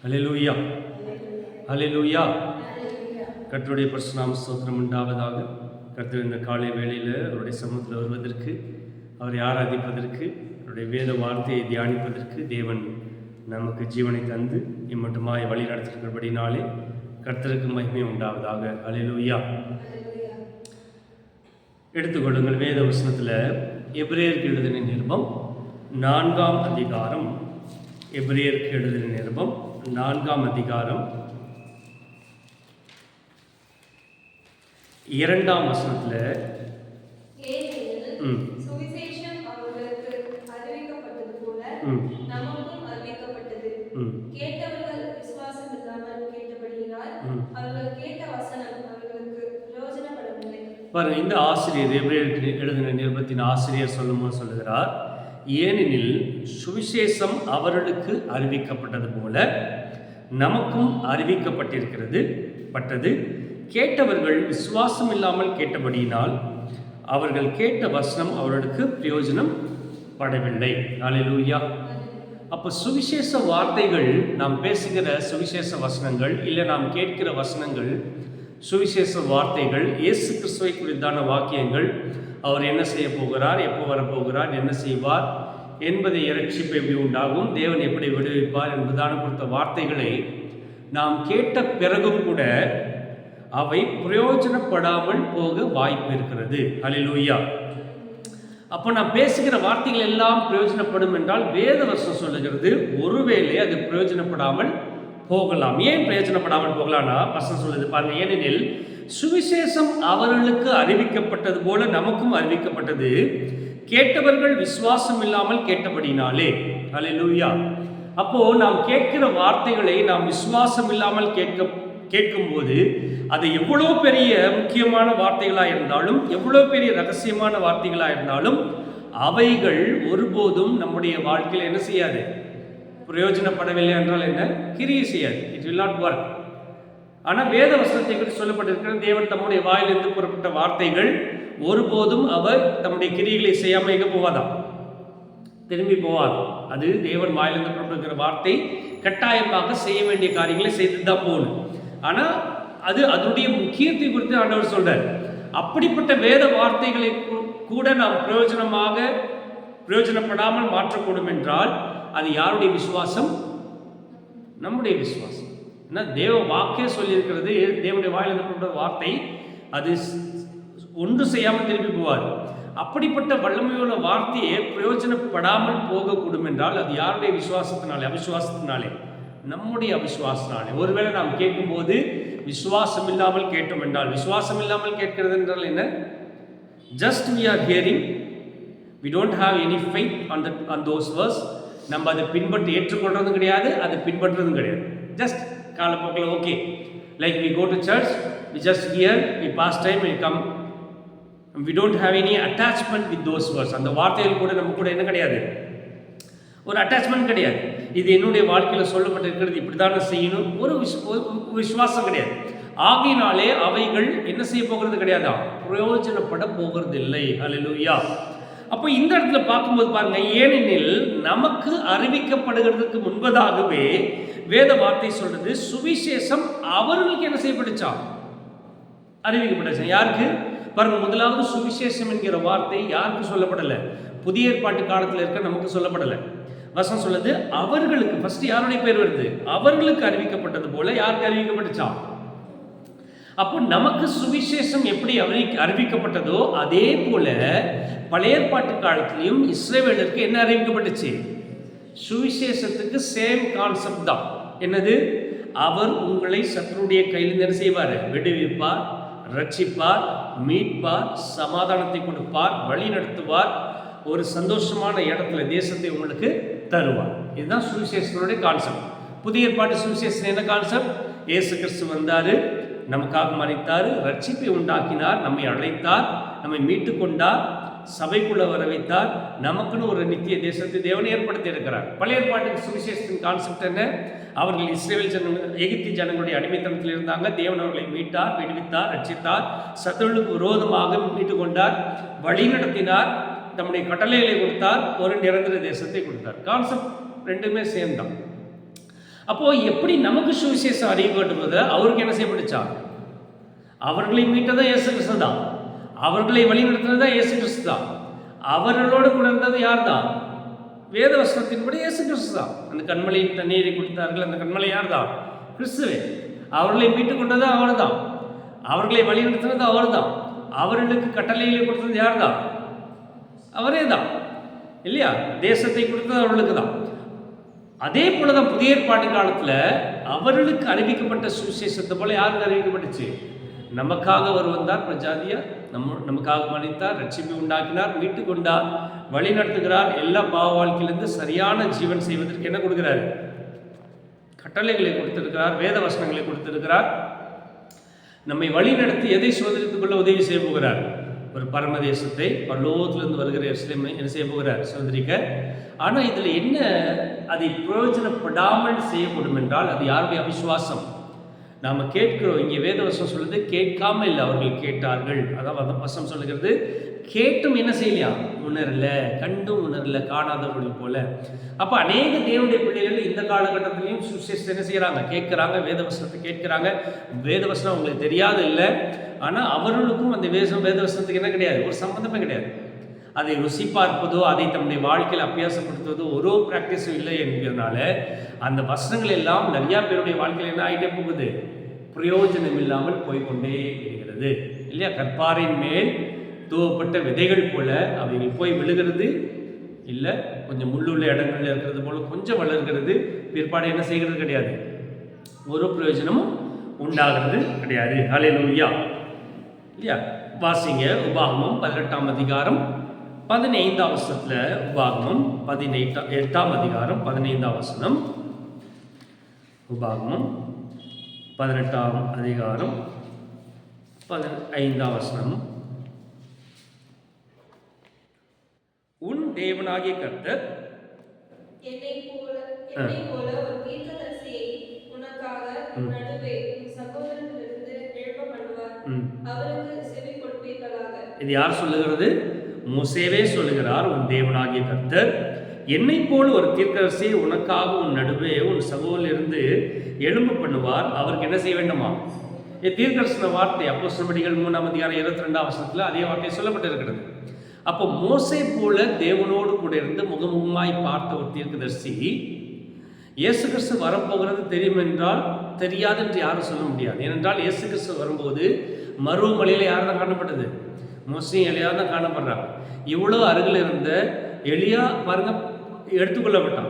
ஹல்லேலூயா, ஹல்லேலூயா. கர்த்தருடைய பரிசுத்த நாம ஸ்தோத்திரம் உண்டாவதாக. கர்த்தர் இந்த காலை வேளையில் அவருடைய சமூகத்தில் வருவதற்கு, அவரை ஆராதிப்பதற்கு, அவருடைய வேத வார்த்தையை தியானிப்பதற்கு தேவன் நமக்கு ஜீவனை தந்து இம்மட்டுமாய் வழி நடத்திருக்கிறபடினாலே கர்த்தருக்கு மகிமை உண்டாவதாக. ஹல்லேலூயா. எடுத்துக்கொள்ளுங்கள் வேத வசனத்தில் எபிரேயருக்கு எழுதின நிருபம் 4ஆம் அதிகாரம். எபிரேயருக்கு எழுதின நிருபம் 4ஆம் அதிகாரம் 2ஆம் வசனத்தில் சுவிசேஷம் அவர்களுக்கு அறிவிக்கப்பட்டது போல நமக்கும் அறிவிக்கப்பட்டது. கேட்டவர்கள் விசுவாசம் இல்லாமல் கேட்டபடியினால் அவர்கள் கேட்ட வசனம் அவர்களுக்கு பிரயோஜனப்படவில்லை. பாருங்க, இந்த ஆசிரியர் எபிரேயருக்கு எழுதின நிருபத்தின் ஆசிரியர் சொல்லும்போது சொல்லுகிறார், ஏனெனில் சுவிசேஷம் அவர்களுக்கு அறிவிக்கப்பட்டது போல நமக்கும் அறிவிக்கப்பட்டிருக்கிறது. கேட்டவர்கள் விசுவாசம் இல்லாமல் கேட்டபடியினால் அவர்கள் கேட்ட வசனம் அவர்களுக்கு பிரயோஜனம் படவில்லை. ஹல்லேலூயா. அப்போ சுவிசேஷ வார்த்தைகள், நாம் பேசுகிற சுவிசேஷ வசனங்கள், இல்லை நாம் கேட்கிற வசனங்கள், சுவிசேஷ வார்த்தைகள், இயேசு கிறிஸ்துவை குறித்தான வாக்கியங்கள், அவர் என்ன செய்ய போகிறார், எப்போ வரப்போகிறார், என்ன செய்வார் என்பதை இரட்சிப்பு எப்படி உண்டாகும், தேவன் எப்படி விடுவிப்பார் என்பதான கொடுத்த வார்த்தைகளை நாம் கேட்ட பிறகும் கூட அவை பிரயோஜனப்படாமல் போக வாய்ப்பு இருக்கிறது. ஹல்லேலூயா. அப்போ நாம் பேசுகிற வார்த்தைகள் எல்லாம் பிரயோஜனப்படும் என்றால் வேத வசனம் சொல்லுகிறது ஒருவேளை அது பிரயோஜனப்படாமல் போகலாம். ஏன் பிரயோஜனப்படாமல் போகலாம்னா வசனம் சொல்லுது பாருங்க, ஏனெனில் சுவிசேஷம் அவர்களுக்கு அறிவிக்கப்பட்டது போல நமக்கும் அறிவிக்கப்பட்டது, கேட்டவர்கள் விசுவாசம் இல்லாமல் கேட்டபடினாலே. ஹல்லேலூயா. அப்போ நாம் கேட்கிற வார்த்தைகளை நாம் விசுவாசம் இல்லாமல் கேட்கும்போது அது எவ்வளோ பெரிய முக்கியமான வார்த்தைகளாக இருந்தாலும், எவ்வளோ பெரிய ரகசியமான வார்த்தைகளாக இருந்தாலும் அவைகள் ஒருபோதும் நம்முடைய வாழ்க்கையில் என்ன செய்யாது, பிரயோஜனப்படவில்லை என்றால் என்ன, கிரியை செய்யாது. It will not work. ஆனால் வேத வசனத்தை குறித்து சொல்லப்பட்டிருக்கிற தேவன் தம்முடைய வாயிலிருந்து புறப்பட்ட வார்த்தைகள் ஒருபோதும் அவர் தம்முடைய கிரியைகளை செய்யாமல் எங்கே போவாதாம், திரும்பி போவார். அது தேவன் வாயிலிருந்து புறப்பட்டிருக்கிற வார்த்தை கட்டாயமாக செய்ய வேண்டிய காரியங்களை செய்து தான் போகணும். ஆனால் அது அதனுடைய முக்கியத்தை குறித்து ஆண்டவர் சொல்றார். அப்படிப்பட்ட வேத வார்த்தைகளை கூட நாம் பிரயோஜனப்படாமல் மாற்றக்கூடும் என்றால் அது யாருடைய விசுவாசம்? நம்முடைய விசுவாசம். ஏன்னா தேவ வாக்கே சொல்லியிருக்கிறது, தேவனுடைய வாயிலிருந்து புறப்பட்ட வார்த்தை அது ஒன்று செய்யாமல் திரும்பி போவார். அப்படிப்பட்ட வல்லமையுள்ள வார்த்தையை பிரயோஜனப்படாமல் போகக்கூடும் என்றால் அது யாருடைய விசுவாசத்தினாலே? அவிசுவாசத்தினாலே, நம்முடைய அவிசுவாசத்தினாலே. ஒருவேளை நாம் கேட்கும்போது விசுவாசம் இல்லாமல் கேட்டோம் என்றால், விசுவாசம் இல்லாமல் கேட்கிறது என்றால் என்ன? Just we are hearing, we don't have any faith on those words. நம்ம அதை பின்பற்றி ஏற்றுக்கொள்றதும் கிடையாது, அதை பின்பற்றுறதும் கிடையாது. ஜஸ்ட் காலப்போக்கில் okay, like we go to church, we just hear, we pass time, we come, we don't have any attachment with those words. அந்த வார்த்தைகள் கூட நம்ம கூட என்ன கிடையாது, ஒரு அட்டாச்மெண்ட் கிடையாது. இது என்னுடைய வாழ்க்கையில் சொல்லப்பட்டிருக்கிறது, இப்படி தானே செய்யணும், ஒரு விசுவாசம் கிடையாது. ஆகையினாலே அவைகள் என்ன செய்ய போகிறது கிடையாதா, பிரயோஜனப்பட போகிறது இல்லை. ஹல்லேலூயா. அப்போ இந்த இடத்துல பார்க்கும்போது பாருங்க, ஏனெனில் நமக்கு அறிவிக்கப்படுகிறதுக்கு முன்பதாகவே வேத வார்த்தை சொல்றது சுவிசேஷம் அவர்களுக்கு என்ன செய்யப்பட்டுச்சா, அறிவிக்கப்பட்டுச்சா. யாருக்கு பாருங்க, முதலாவது சுவிசேஷம் என்கிற வார்த்தை யாருக்கு சொல்லப்படலை? புதிய ஏற்பாட்டு காலத்தில் இருக்க நமக்கு சொல்லப்படலை. வசனம் சொல்லுது அவர்களுக்கு. ஃபர்ஸ்ட் யாருடைய பேர் வருது? அவர்களுக்கு அறிவிக்கப்பட்டது போல யாருக்கு அறிவிக்கப்பட்டுச்சா? அப்போ நமக்கு சுவிசேஷம் எப்படி அறிவிக்கப்பட்டதோ அதே போல பழைய ஏற்பாட்டு காலத்திலையும் இஸ்ரவேலருக்கு என்ன அறிவிக்கப்பட்டுச்சு? சுவிசேஷத்துக்கு சேம் கான்செப்ட் தான். என்னது? அவர் உங்களை சத்துருடைய கையில் என்ன செய்வார்? விடுவிப்பார், ரட்சிப்பார், மீட்பார், சமாதானத்தை கொடுப்பார், வழி நடத்துவார், ஒரு சந்தோஷமான இடத்துல தேசத்தை உங்களுக்கு தருவார். இதுதான் சுவிசேஷனுடைய கான்செப்ட். புதிய ஏற்பாட்டு சுவிசேஷன் என்ன கான்செப்ட்? இயேசு கிறிஸ்து வந்தார், நமக்காக மரித்தார், ரட்சிப்பை உண்டாக்கினார், நம்மை அழைத்தார், நம்மை மீட்டு கொண்டார், சபைக்குள்ள வர வைத்தார், நமக்குன்னு ஒரு நித்திய தேசத்தை தேவன் ஏற்படுத்தி இருக்கிறார். பழைய ஏற்பாட்டுக்கு சுவிசேஷத்தின் கான்செப்ட் என்ன? அவர்கள் இஸ்ரேல் எகிப்திய ஜனங்களுடைய அடிமைத்தனத்தில் இருந்தாங்க, தேவன் அவர்களை மீட்டார், விடுவித்தார், ரட்சித்தார், சத்துருவுக்கு விரோதமாக மீட்டு கொண்டார், வழி நடத்தினார், தம்முடைய கட்டளைகளை கொடுத்தார், ஒரு நிரந்தர தேசத்தை கொடுத்தார். கான்செப்ட் ரெண்டுமே சேம் தான். அப்போ எப்படி நமக்கு சுவிசேஷம் அறியப்பட்டது? அவருக்கு என்ன செய்யப்பட்டுச்சா? அவர்களை மீட்டதான் இயேசு கிறிஸ்து தான். அவர்களை வழிநடத்தினது தான் இயேசு கிறிஸ்து தான். அவர்களோடு கூட இருந்தது யார் தான்? வேத வசனத்தின்படி இயேசு கிறிஸ்து தான். அந்த கண்மலையின் தண்ணீரை கொடுத்தார்கள், அந்த கண்மலை யார் தான்? கிறிஸ்துவே. அவர்களை மீட்டு கொண்டது அவர் தான். அவர்களை வழிநடத்தினது அவர் தான். அவர்களுக்கு கட்டளைகளை கொடுத்தது யார் தான்? அவரே தான், இல்லையா? தேசத்தை கொடுத்தது அவர்களுக்கு தான். அதே போலதான் புதிய ஏற்பாட்டு காலத்தில் அவர்களுக்கு அறிவிக்கப்பட்ட சுவிசேஷத்தை போல யாருக்கு அறிவிக்கப்பட்டுச்சு? நமக்காக அவர் வந்தார், பிரஜாதியா நமக்காக மன்னித்தார், ரட்சிப்பை உண்டாக்கினார், மீட்டு கொண்டார், வழி நடத்துகிறார். எல்லா பாவ வாழ்க்கையிலிருந்து சரியான ஜீவன் செய்வதற்கு என்ன கொடுக்கிறார்? கட்டளைகளை கொடுத்திருக்கிறார், வேத வசனங்களை கொடுத்திருக்கிறார். நம்மை வழி நடத்தி எதை சோதரித்துக் கொள்ள உதவி செய்ய போகிறார்? ஒரு பரமதேசத்தை பரலோகத்திலிருந்து வருகிற எருசலேமை என்ன செய்ய போகிறார்? சுதந்திரிக்க. ஆனால் இதில் என்ன, அதை பிரயோஜனப்படாமல் செய்யப்படும் என்றால் அது யாருடைய அவிசுவாசம்? நாம் கேட்கிறோம். இங்கே வேதவசம் சொல்லுது கேட்காம இல்லை, அவர்கள் கேட்டார்கள். அதான் அந்த வசனம் சொல்லுகிறது, கேட்டும் என்ன செய்யலையா? உணரல, கண்டும் உணரல, காணாதவர்கள் போல. அப்போ அநேக தேவனுடைய பிள்ளைகள் இந்த காலகட்டத்திலையும் சுவிசேஷத்தை என்ன செய்கிறாங்க? கேட்குறாங்க, வேதவசனத்தை கேட்குறாங்க. வேதவசனம் அவங்களுக்கு தெரியாது இல்லை, ஆனால் அவர்களுக்கும் அந்த வேதவசனத்துக்கு என்ன கிடையாது? ஒரு சம்பந்தமே கிடையாது. அதை ருசி பார்ப்பதோ, அதை தம்முடைய வாழ்க்கையில் அபியாசப்படுத்துவதோ ஒரு ப்ராக்டிஸும் இல்லை என்கிறதுனால அந்த வசனங்கள் எல்லாம் நிறையா பேருடைய வாழ்க்கையில் என்ன ஆகிட்டே போகுது? பிரயோஜனம் இல்லாமல் போய்கொண்டே இருக்கிறது, இல்லையா? கற்பாரின் மேல் தூவப்பட்ட விதைகள் போல அவைகள் போய் விழுகிறது இல்லை, கொஞ்சம் முள்ளுள்ள இடங்கள்ல இருக்கிறது போல கொஞ்சம் வளர்கிறது, பிற்பாடு என்ன செய்கிறது கிடையாது, ஒரு பிரயோஜனமும் உண்டாகிறது கிடையாது. ஹல்லேலூயா, இல்லையா? வாசிங்க உபாகமம் 18ஆம் அதிகாரம் 15ஆம் வசனத்தில். உபாகமம் 8ஆம் அதிகாரம் 15ஆம் வசனம். உபாகமம் 18ஆம் அதிகாரம் 15ஆம் வசனம். உன் தேவனாகிய கர்த்தர் என்னை போல ஒரு தீர்க்கதரிசியை உனக்காக நடுவே உன் சகோதரனிலிருந்து எழுப்ப பண்ணுவார், அவருக்கு செவி கொடுப்பீர்களாக. இது யார் சொல்லுகிறது? மோசேவே சொல்லுகிறார். உன் தேவனாகிய கர்த்தர் என்னை போல ஒரு தீர்க்கதரிசியை உனக்காக உன் நடுவே உன் சகோதரிலிருந்து எழும்ப பண்ணுவார், அவருக்கு என்ன செய்ய வேண்டுமா? தீர்க்கதரிசன வார்த்தை அப்போஸ்தலர் 3ஆம் அதிகாரம் 22ஆம் வசனத்தில் அதே வார்த்தை சொல்லப்பட்டிருக்கிறது. அப்போ மோசே போல தேவனோடு கூட இருந்து முகமுகமாய் பார்த்த ஒரு தீர்க்கதரிசி இயேசு கிறிஸ்து வரப்போகிறது தெரியும் என்றால் தெரியாது என்று யாரும் சொல்ல முடியாது. ஏனென்றால் இயேசு கிறிஸ்து வரும்போது மருவமலையில் யார் தான் காணப்பட்டது? மோசையும் எலியா தான் காணப்படுறாங்க. இவ்வளோ அருகில் இருந்த எலியா பாருங்க எடுத்துக்கொள்ளப்பட்டான்.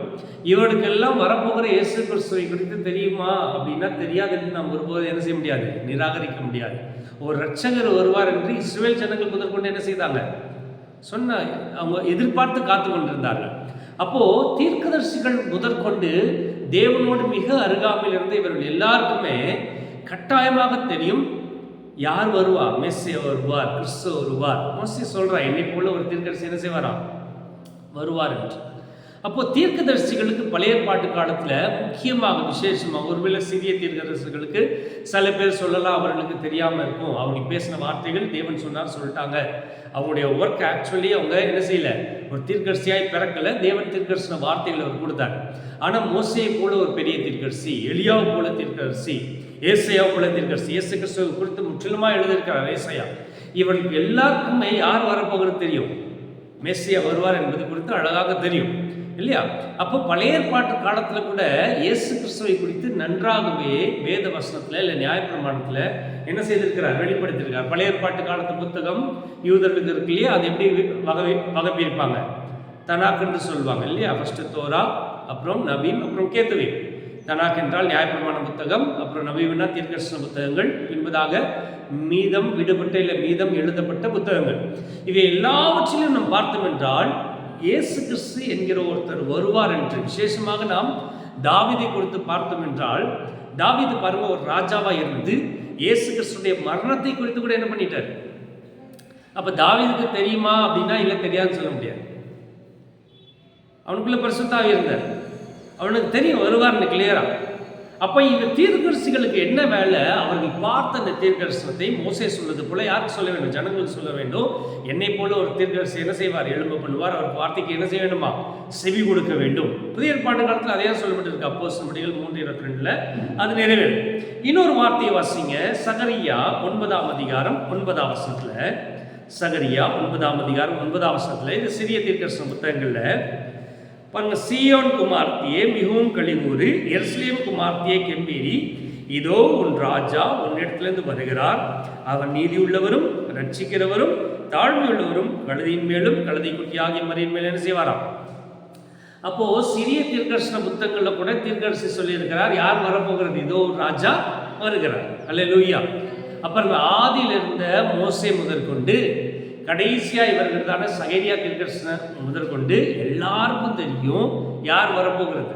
இவனுக்கெல்லாம் வரப்போகிற இயேசு கிறிஸ்துவை குறித்து தெரியுமா அப்படின்னா தெரியாது என்று நாம் ஒருபோது என்ன செய்ய முடியாது, நிராகரிக்க முடியாது. ஒரு இரட்சகர் வருவார் என்று இஸ்ரவேல் ஜனங்கள் முதற்கொண்டு என்ன செய்தாங்க? சொன்ன அவங்க எதிர்பார்த்து காத்து கொண்டிருந்தார்கள். அப்போ தீர்க்கதரிசிகள் முதற்கொண்டு தேவனோடு மிக அருகாமையில் இருந்த இவர்கள் எல்லாருக்குமே கட்டாயமாக தெரியும் யார் வருவா, மெஸ்ஸியா வருவார், கிறிஸ்து வருவார். மோசே சொல்றா என்னை போல ஒரு தீர்க்கதரிசி என்ன செய்வாரா, வருவார் என்று. அப்போ தீர்க்கதரிசிகளுக்கு பழைய ஏற்பாட்டு காலத்துல முக்கியமாக விசேஷமாக ஒருவேளை சிறிய தீர்க்கதரிசிகளுக்கு சில பேர் சொல்லலாம் அவர்களுக்கு தெரியாம இருக்கும், அவர்கள் பேசின வார்த்தைகள் தேவன் சொன்னார் சொல்லிட்டாங்க. அவங்களுடைய ஒர்க் ஆக்சுவலி அவங்க என்ன செய்யல, ஒரு தீர்க்கதரிசியாய் பிறக்கல, தேவன் தீர்க்கதரிசன வார்த்தைகளை அவர் கொடுத்தார். ஆனா மோசேயை போல ஒரு பெரிய தீர்க்கதரிசி, எலியாவை போல தீர்க்கதரிசி, ஏசாயா போல தீர்க்கதரிசி, இயேசு கிறிஸ்துவை குறித்து முற்றிலுமா எழுதியிருக்கிறார் ஏசாயா. இவர்களுக்கு எல்லாருக்குமே யார் வரப்போகிறது தெரியும், மெஸ்ஸியா வருவார் என்பது குறித்து அழகாக தெரியும், இல்லையா? அப்போ பழைய ஏற்பாட்டு காலத்தில் கூட இயேசு கிறிஸ்துவை குறித்து நன்றாகவே வேத வசனத்தில் இல்லை நியாயப்பிரமாணத்தில் என்ன செய்திருக்கிறார், வெளிப்படுத்தியிருக்கார். பழைய ஏற்பாட்டு காலத்து புத்தகம் யூதர்களுக்கு இருக்கு இல்லையா, அது எப்படி வகைப்பிருப்பாங்க? தனாக் என்று சொல்லுவாங்க இல்லையா. ஃபர்ஸ்ட் தோரா, அப்புறம் நபீம், அப்புறம் கேத்துவே. தனாக் என்றால் நியாயப்பிரமாண புத்தகம், அப்புறம் நபீம்னா தீர்க்கதரிசன புத்தகங்கள், பின்பதாக மீதம் விடுபட்ட இல்லை மீதம் எழுதப்பட்ட புத்தகங்கள். இவை எல்லாவற்றிலும் நாம் பார்த்தோம் என்றால் இயேசு கிறிஸ்து என்கிற ஒருத்தர் வருவார் என்று விசேஷமாக நாம் தாவீதை குறித்து பார்த்தோம் என்றால், தாவீது பாருங்க ஒரு ராஜாவா இருந்து இயேசு கிறிஸ்துடைய மரணத்தை குறித்து கூட என்ன பண்ணிட்டார். அப்ப தாவீதுக்கு தெரியுமா அப்படின்னா இல்லை தெரியாதுன்னு சொல்ல முடியாது. அவனுக்குள்ள பரிசுத்த ஆவி இருந்தார், அவனுக்கு தெரியும் வருவார்னு கிளியரா. அப்போ இந்த தீர்க்கதரிசிகளுக்கு என்ன வேலை? அவர்கள் பார்த்த அந்த தீர்க்கதரிசனத்தை மோசே சொல்வது போல யாருக்கு சொல்ல வேண்டும்? ஜனங்களுக்கு சொல்ல வேண்டும். என்னை போல ஒரு தீர்க்கதரிசி என்ன செய்வார்? எழும்ப பண்ணுவார். அவர் வார்த்தைக்கு என்ன செய்ய வேண்டுமா? செவி கொடுக்க வேண்டும். புதிய ஏற்பாட்டு காலத்தில் அதே சொல்லப்பட்டிருக்கு. அப்போஸ்தலர் நடவடிக்கைகள் 3:22 அது நிறைவேறும். இன்னொரு வார்த்தையை வாசிங்க. சகரியா 9ஆம் அதிகாரம் 9ஆம் வசனத்தில். சகரியா 9ஆம் அதிகாரம் 9ஆம் வசனத்தில் இது சிறிய தீர்க்கதரிசன புத்தகங்களில் பாருங்க. சீயோன் குமார்த்தியே மிகவும் கழிகூறு, எருசலேம் குமார்த்தியே கெம்பீரி, இதோ உன் ராஜா உன்னிடத்திலிருந்து வருகிறார். அவன் நீதி உள்ளவரும் ரட்சிக்கிறவரும் தாழ்மையுள்ளவரும் கழுதியின் மேலும் கழுதை குட்டி ஆகிய மரியின் மேலும் என்ன செய்வாராம்? அப்போ சிறிய தீர்க்கதரிசன புத்தகங்களில் கூட தீர்க்கதரிசி சொல்லியிருக்கிறார், யார் வரப்போகிறது? இதோ ஒரு ராஜா வருகிறார். அல்லேலூயா. அப்புறம் ஆதியில் இருந்த மோசே முதற்கொண்டு கடைசியாக இவர்களான சகரியா தீர்க்கதரிசனம் முதற்கொண்டு எல்லாருக்கும் தெரியும் யார் வரப்போகிறது?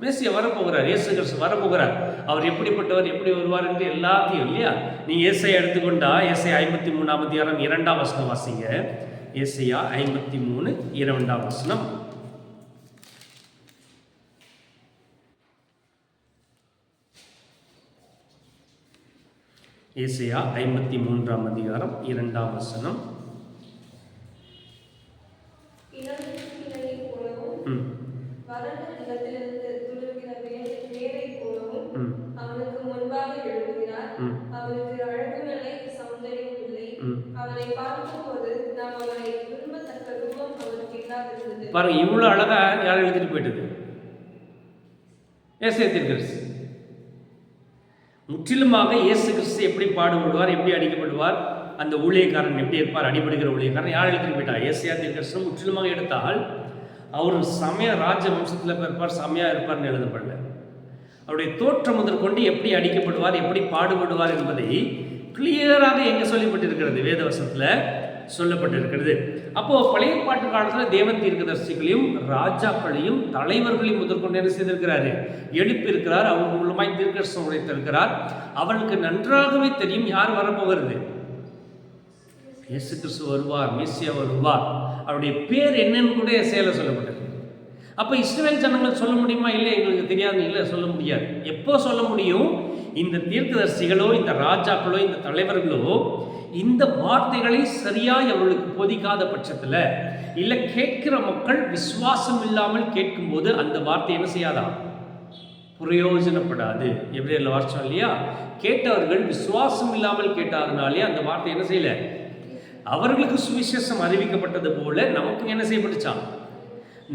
மேசியா வரப்போகிறார். இயேசு கிறிஸ்து வரப்போகிறார். அவர் எப்படிப்பட்டவர், எப்படி வருவார் என்று எல்லாத்தையும் இல்லையா? நீங்கள் ஏசாயா எடுத்துக்கொண்டா ஏசாயா 53ஆம் அதிகாரம் 2ஆம் வசனம் வாசிங்க. ஏசாயா 53 2ஆம் வசனம். ஏசாயா 53ஆம் அதிகாரம் 2ஆம் வசனம். அவனுக்கு முன்பாக எழுதுகிறார். அவனுக்கு அழகுநிலை சௌந்தரியம் இல்லை. அவனை பார்க்கும்போது நாம் அவனை விரும்பத்தக்க ரூபம் அவனுக்கு இல்லாதிருந்தது. பாருங்க, இவ்வளவு அழகா யார் எழுதிட்டு போயிட்டது? ஏசாயா தீர்க்கதரிசி. முற்றிலுமாக இயேசு கிறிஸ்து எப்படி பாடுபடுவார், எப்படி அடிக்கப்படுவார், அந்த ஊழியக்காரன் எப்படி இருப்பார், அடிபடுகிற ஊழியக்காரன் யார் எழுதிட்டு போயிட்டா? ஏசாயா தீர்க்கதரிசனம் முற்றிலுமாக எடுத்தால் அவர் சமய ராஜ வம்சத்தில் பிறப்பார், சமயா இருப்பார்னு எழுதப்படல. அவருடைய தோற்றம் முதற்கொண்டு எப்படி அடிக்கப்படுவார், எப்படி பாடுபடுவார் என்பதை கிளியராக எங்கே சொல்லப்பட்டிருக்கிறது? வேதவசனத்தில் சொல்லப்பட்டிருக்கிறது. அப்போது பழைய பாட்டு காலத்தில் தேவன் தீர்க்கதரிசிகளையும் ராஜாக்களையும் தலைவர்களையும் முதற்கொண்டு என்ன செய்திருக்கிறாரு? எழுப்பியிருக்கிறார். அவர் மூலமாய் தீர்க்கதரிசனம் உடைத்திருக்கிறார். அவர்களுக்கு நன்றாகவே தெரியும் யார் வரப்போகிறது. இயேசு கிறிஸ்து வருவார், மேசியா வருவார். அவருடைய பேர் என்னன்னு கூட சேலை சொல்லப்பட்டது. அப்போ இஸ்ரவேல் ஜனங்கள் சொல்ல முடியுமா? இல்லை, எங்களுக்கு தெரியாது. இல்லை, சொல்ல முடியாது. எப்போ சொல்ல முடியும்? இந்த தீர்க்கதரிசிகளோ இந்த ராஜாக்களோ இந்த தலைவர்களோ இந்த வார்த்தைகளை சரியாய் அவர்களுக்கு போதிக்காத பட்சத்தில், இல்லை கேட்கிற மக்கள் விசுவாசம் இல்லாமல் கேட்கும்போது அந்த வார்த்தை என்ன செய்யாதா? பிரயோஜனப்படாது. எவ்ரியில் வார்த்தை இல்லையா? கேட்டவர்கள் விசுவாசம் இல்லாமல் கேட்டாதனாலே அந்த வார்த்தை என்ன செய்யல? அவர்களுக்கு சுவிசேஷம் அறிவிக்கப்பட்டது போல நமக்கு என்ன செய்யப்பட்டுச்சான்?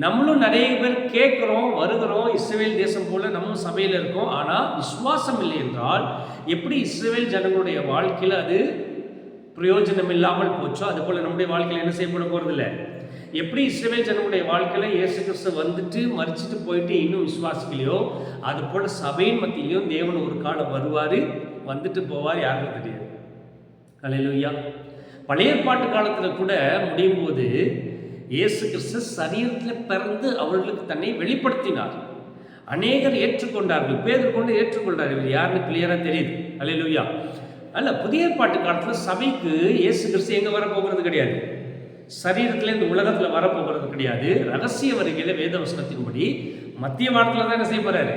நம்மளும் நிறைய பேர் கேட்குறோம், வருகிறோம், இஸ்ரவேல் தேசம் போல நம்ம சபையில் இருக்கோம். ஆனால் விசுவாசம் இல்லை என்றால் எப்படி இஸ்ரவேல் ஜனங்களுடைய வாழ்க்கையில் அது பிரயோஜனம் இல்லாமல் போச்சோ அதுபோல் நம்முடைய வாழ்க்கையில் என்ன செய்யப்பட போகிறதில்ல. எப்படி இஸ்ரவேல் ஜனங்களுடைய வாழ்க்கையில் இயேசு கிறிஸ்து வந்துட்டு மறிச்சிட்டு போயிட்டு இன்னும் விசுவாசிக்கலையோ அதுபோல் சபையின் மத்தியிலையும் தேவன் ஒரு காலம் வருவார், வந்துட்டு போவார், யாருக்கும் தெரியாது. அல்லேலூயா. பழைய ஏற்பாட்டு காலத்தில் கூட முடியும் போது இயேசு கிறிஸ்து சரீரத்தில் பிறந்து அவர்களுக்கு தன்னை வெளிப்படுத்தினார். அநேகர் ஏற்றுக்கொண்டார்கள். பேதர் கொண்டு ஏற்றுக்கொண்டார். இவர் யாருன்னு கிளியராக தெரியுது. அல்லேலூயா. அல்ல, புதிய ஏற்பாட்டு காலத்தில் சபைக்கு இயேசு கிறிஸ்து எங்கே வரப்போகிறது கிடையாது. சரீரத்தில் இந்த உலகத்தில் வரப்போகிறது கிடையாது. ரகசிய வருகையில் வேதவசனத்தின்படி மத்திய வாரத்தில் தான் என்ன செய்ய போகிறாரு?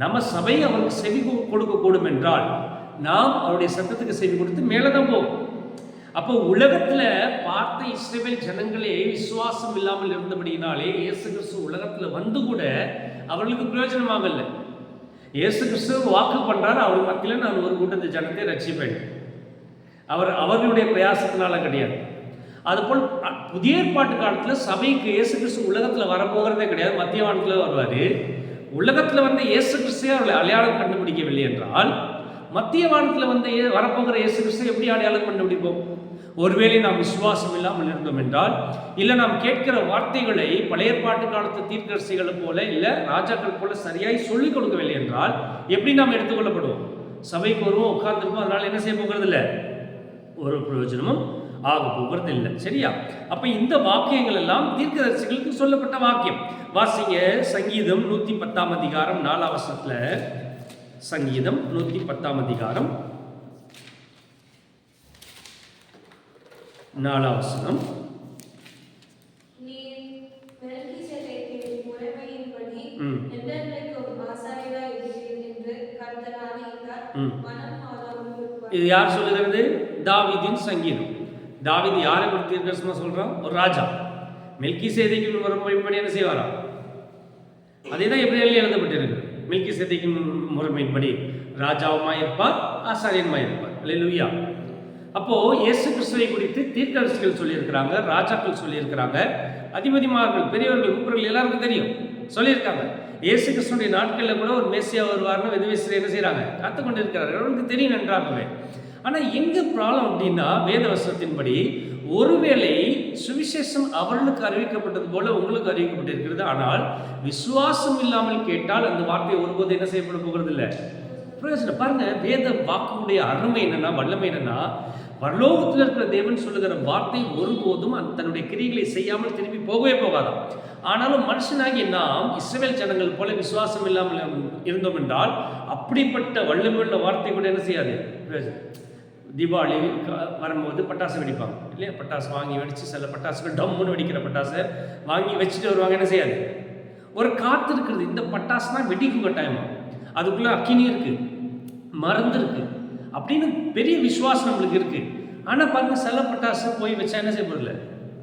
நம்ம சபை அவருக்கு செவி கொடுக்கக்கூடும் என்றால் நாம் அவருடைய சத்தத்துக்கு செவி கொடுத்து மேலே தான் போவோம். அப்போ உலகத்தில் பார்த்த இஸ்ரவேல் ஜனங்களே விசுவாசம் இல்லாமல் இருந்தபடியினாலே இயேசு கிறிஸ்து உலகத்தில் வந்து கூட அவர்களுக்கு பிரயோஜனமாகல. இயேசு கிறிஸ்து வாக்கு பண்ணுறாரு, அவர் மத்தியில் நான் ஒரு கூட்டத்தை ஜனத்தை ரட்சிப்பேன். அவர்களுடைய பிரயாசத்தினால கிடையாது. அதுபோல் புதிய ஏற்பாட்டு காலத்தில் சபைக்கு இயேசு கிறிஸ்து உலகத்தில் வரப்போகிறதே கிடையாது. மத்திய வானத்தில் வருவார். உலகத்தில் வந்து இயேசு கிறிஸ்துவே அவர்களை அடையாளம் கண்டுபிடிக்கவில்லை என்றால் மத்திய வானத்தில் வந்து வரப்போகிற இயேசு கிறிஸ்து எப்படி அடையாளம் கண்டுபிடிப்போம்? ஒருவேளை நாம் விசுவாசம் இல்லாமல் இருந்தோம் என்றால், இல்லை நாம் கேட்கிற வார்த்தைகளை பழைய ஏற்பாட்டு காலத்து தீர்க்கதரிசிகளை போல இல்லை ராஜாக்கள் போல சரியாய் சொல்லிக் கொடுக்கவில்லை என்றால் எப்படி நாம் எடுத்துக்கொள்ளப்படுவோம்? சபைக்கு வருவோம், உட்கார்ந்துருப்போம், அதனால் என்ன செய்ய போகிறது இல்லை, ஒரு பிரயோஜனமும் ஆக போகிறது இல்லை. சரியா? அப்போ இந்த வாக்கியங்கள் எல்லாம் தீர்க்கதரிசிகளுக்கு சொல்லப்பட்ட வாக்கியம். வாசிங்க சங்கீதம் 110ஆம் அதிகாரம் 4ஆம் வசனத்தில். சங்கீதம் 110ஆம் அதிகாரம் 4ஆம் வசனம். நீர் மெல்கிசேதேக்கின் முறைமையின்படி என்றென்றைக்கும் ஆசாரியராய் மனம் ஆதாமும் இருப்பார். இது யார் சொல்லுகிறது? தாவீதின் சங்கீதம். தாவீது யாரை குறித்து தீர்க்கதரிசனம் சொல்றான்? ஒரு ராஜா. மெல்கிசேதேக்கின் முறைப்படி என்ன செய்வாராம்? அதேதான் எபிரேயரில் எழுதப்பட்டிருக்கு. மெல்கிசேதேக்கின் முறைமைப்படி ராஜாவுமாய் இருப்பார், ஆசாரியனுமாய் இருப்பார். அல்லேலூயா. அப்போ இயேசு கிறிஸ்துவை குறித்து தீர்க்கதரிசிகள் சொல்லியிருக்கிறாங்க, ராஜாக்கள் சொல்லியிருக்கிறாங்க, அதிபதிமார்கள், பெரியவர்கள், மூப்பர்கள் எல்லாருக்கும் தெரியும், சொல்லியிருக்காங்க. இயேசு கிறிஸ்துடைய நாட்களில் கூட ஒரு மேசியா வருவார்னு விதவிஸ்தர் என்ன செய்கிறாங்க? காத்து கொண்டு இருக்கிறார்கள். அவர்களுக்கு தெரியும் நன்றாகவே. ஆனால் எங்கே ப்ராப்ளம் அப்படின்னா, வேத வசனத்தின்படி ஒருவேளை சுவிசேஷம் அவர்களுக்கு அறிவிக்கப்பட்டது போல உங்களுக்கு அறிவிக்கப்பட்டிருக்கிறது, ஆனால் விசுவாசம் இல்லாமல் கேட்டால் அந்த வார்த்தை ஒருபோது என்ன செய்யப்பட போகிறது இல்லை, பிரயோஜனம். பாருங்க, வேத வாக்குடைய அருமை என்னன்னா, வல்லமை என்னன்னா, பரலோகத்தில் இருக்கிற தேவன் சொல்லுகிற வார்த்தை ஒருபோதும் தன்னுடைய கிரியைகளை செய்யாமல் திரும்பி போகவே போகாதாம். ஆனாலும் மனுஷனாகி நாம் இஸ்ரவேல் ஜனங்கள் போல விசுவாசம் இல்லாமல் இருந்தோம் என்றால் அப்படிப்பட்ட வல்லமையுள்ள வார்த்தை கூட என்ன செய்யாது, பிரயோஜனம். தீபாவளி வரும்போது பட்டாசு வெடிப்பாங்க இல்லையா? பட்டாசு வாங்கி வெடிச்சு, சில பட்டாசுகள் டம்முன்னு வெடிக்கிற பட்டாசை வாங்கி வச்சுட்டு வருவாங்க. என்ன செய்யாது, ஒரு காற்று இருக்கிறது. இந்த பட்டாசு தான் வெடிக்கும் கட்டாயமா, அதுக்குள்ள அக்கினி இருக்கு, மருந்து இருக்கு அப்படின்னு பெரிய விசுவாசம் நம்மளுக்கு இருக்கு. ஆனால் பாருங்க, சில பட்டாசு போய் வச்சா என்ன செய்யப்படல,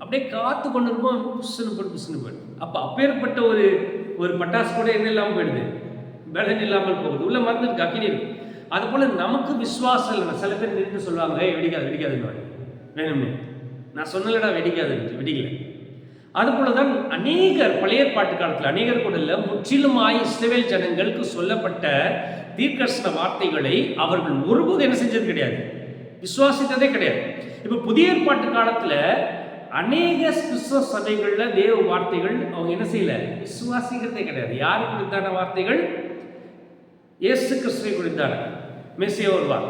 அப்படியே காத்து கொண்டு இருப்போம், புஷ்ஷுன்னு போயிடும். அப்போ அப்பேற்பட்ட ஒரு பட்டாசு கூட என்ன இல்லாமல் போயிடுது, பலன் இல்லாமல் போகுது. உள்ள மருந்து இருக்கு, அக்கினி இருக்கு. அது போல நமக்கு விசுவாசம் இல்லை. சில பேர் நின்று சொல்லுவாங்க, வெடிக்காதுன்னு வேணும்னு. நான் சொன்னலடா வெடிக்கல. அதுபோலதான் அநேகர் பழைய ஏற்பாட்டு காலத்தில், அநேகர் கூட இல்லை, முற்றிலுமாய் இஸ்ரவேல் ஜனங்களுக்கு சொல்லப்பட்ட தீர்க்கதரிசன வார்த்தைகளை அவர்கள் ஒருபோது என்ன செஞ்சது கிடையாது, விசுவாசித்ததே கிடையாது. இப்போ புதிய ஏற்பாட்டு காலத்தில் அநேக கிறிஸ்தவ சபைகளில் தேவ வார்த்தைகள் அவங்க என்ன செய்யல, விசுவாசிக்கிறதே கிடையாது. யாருக்கு குறித்தான வார்த்தைகள்? இயேசு கிறிஸ்துவை குறித்தான. மெசியா வருவார்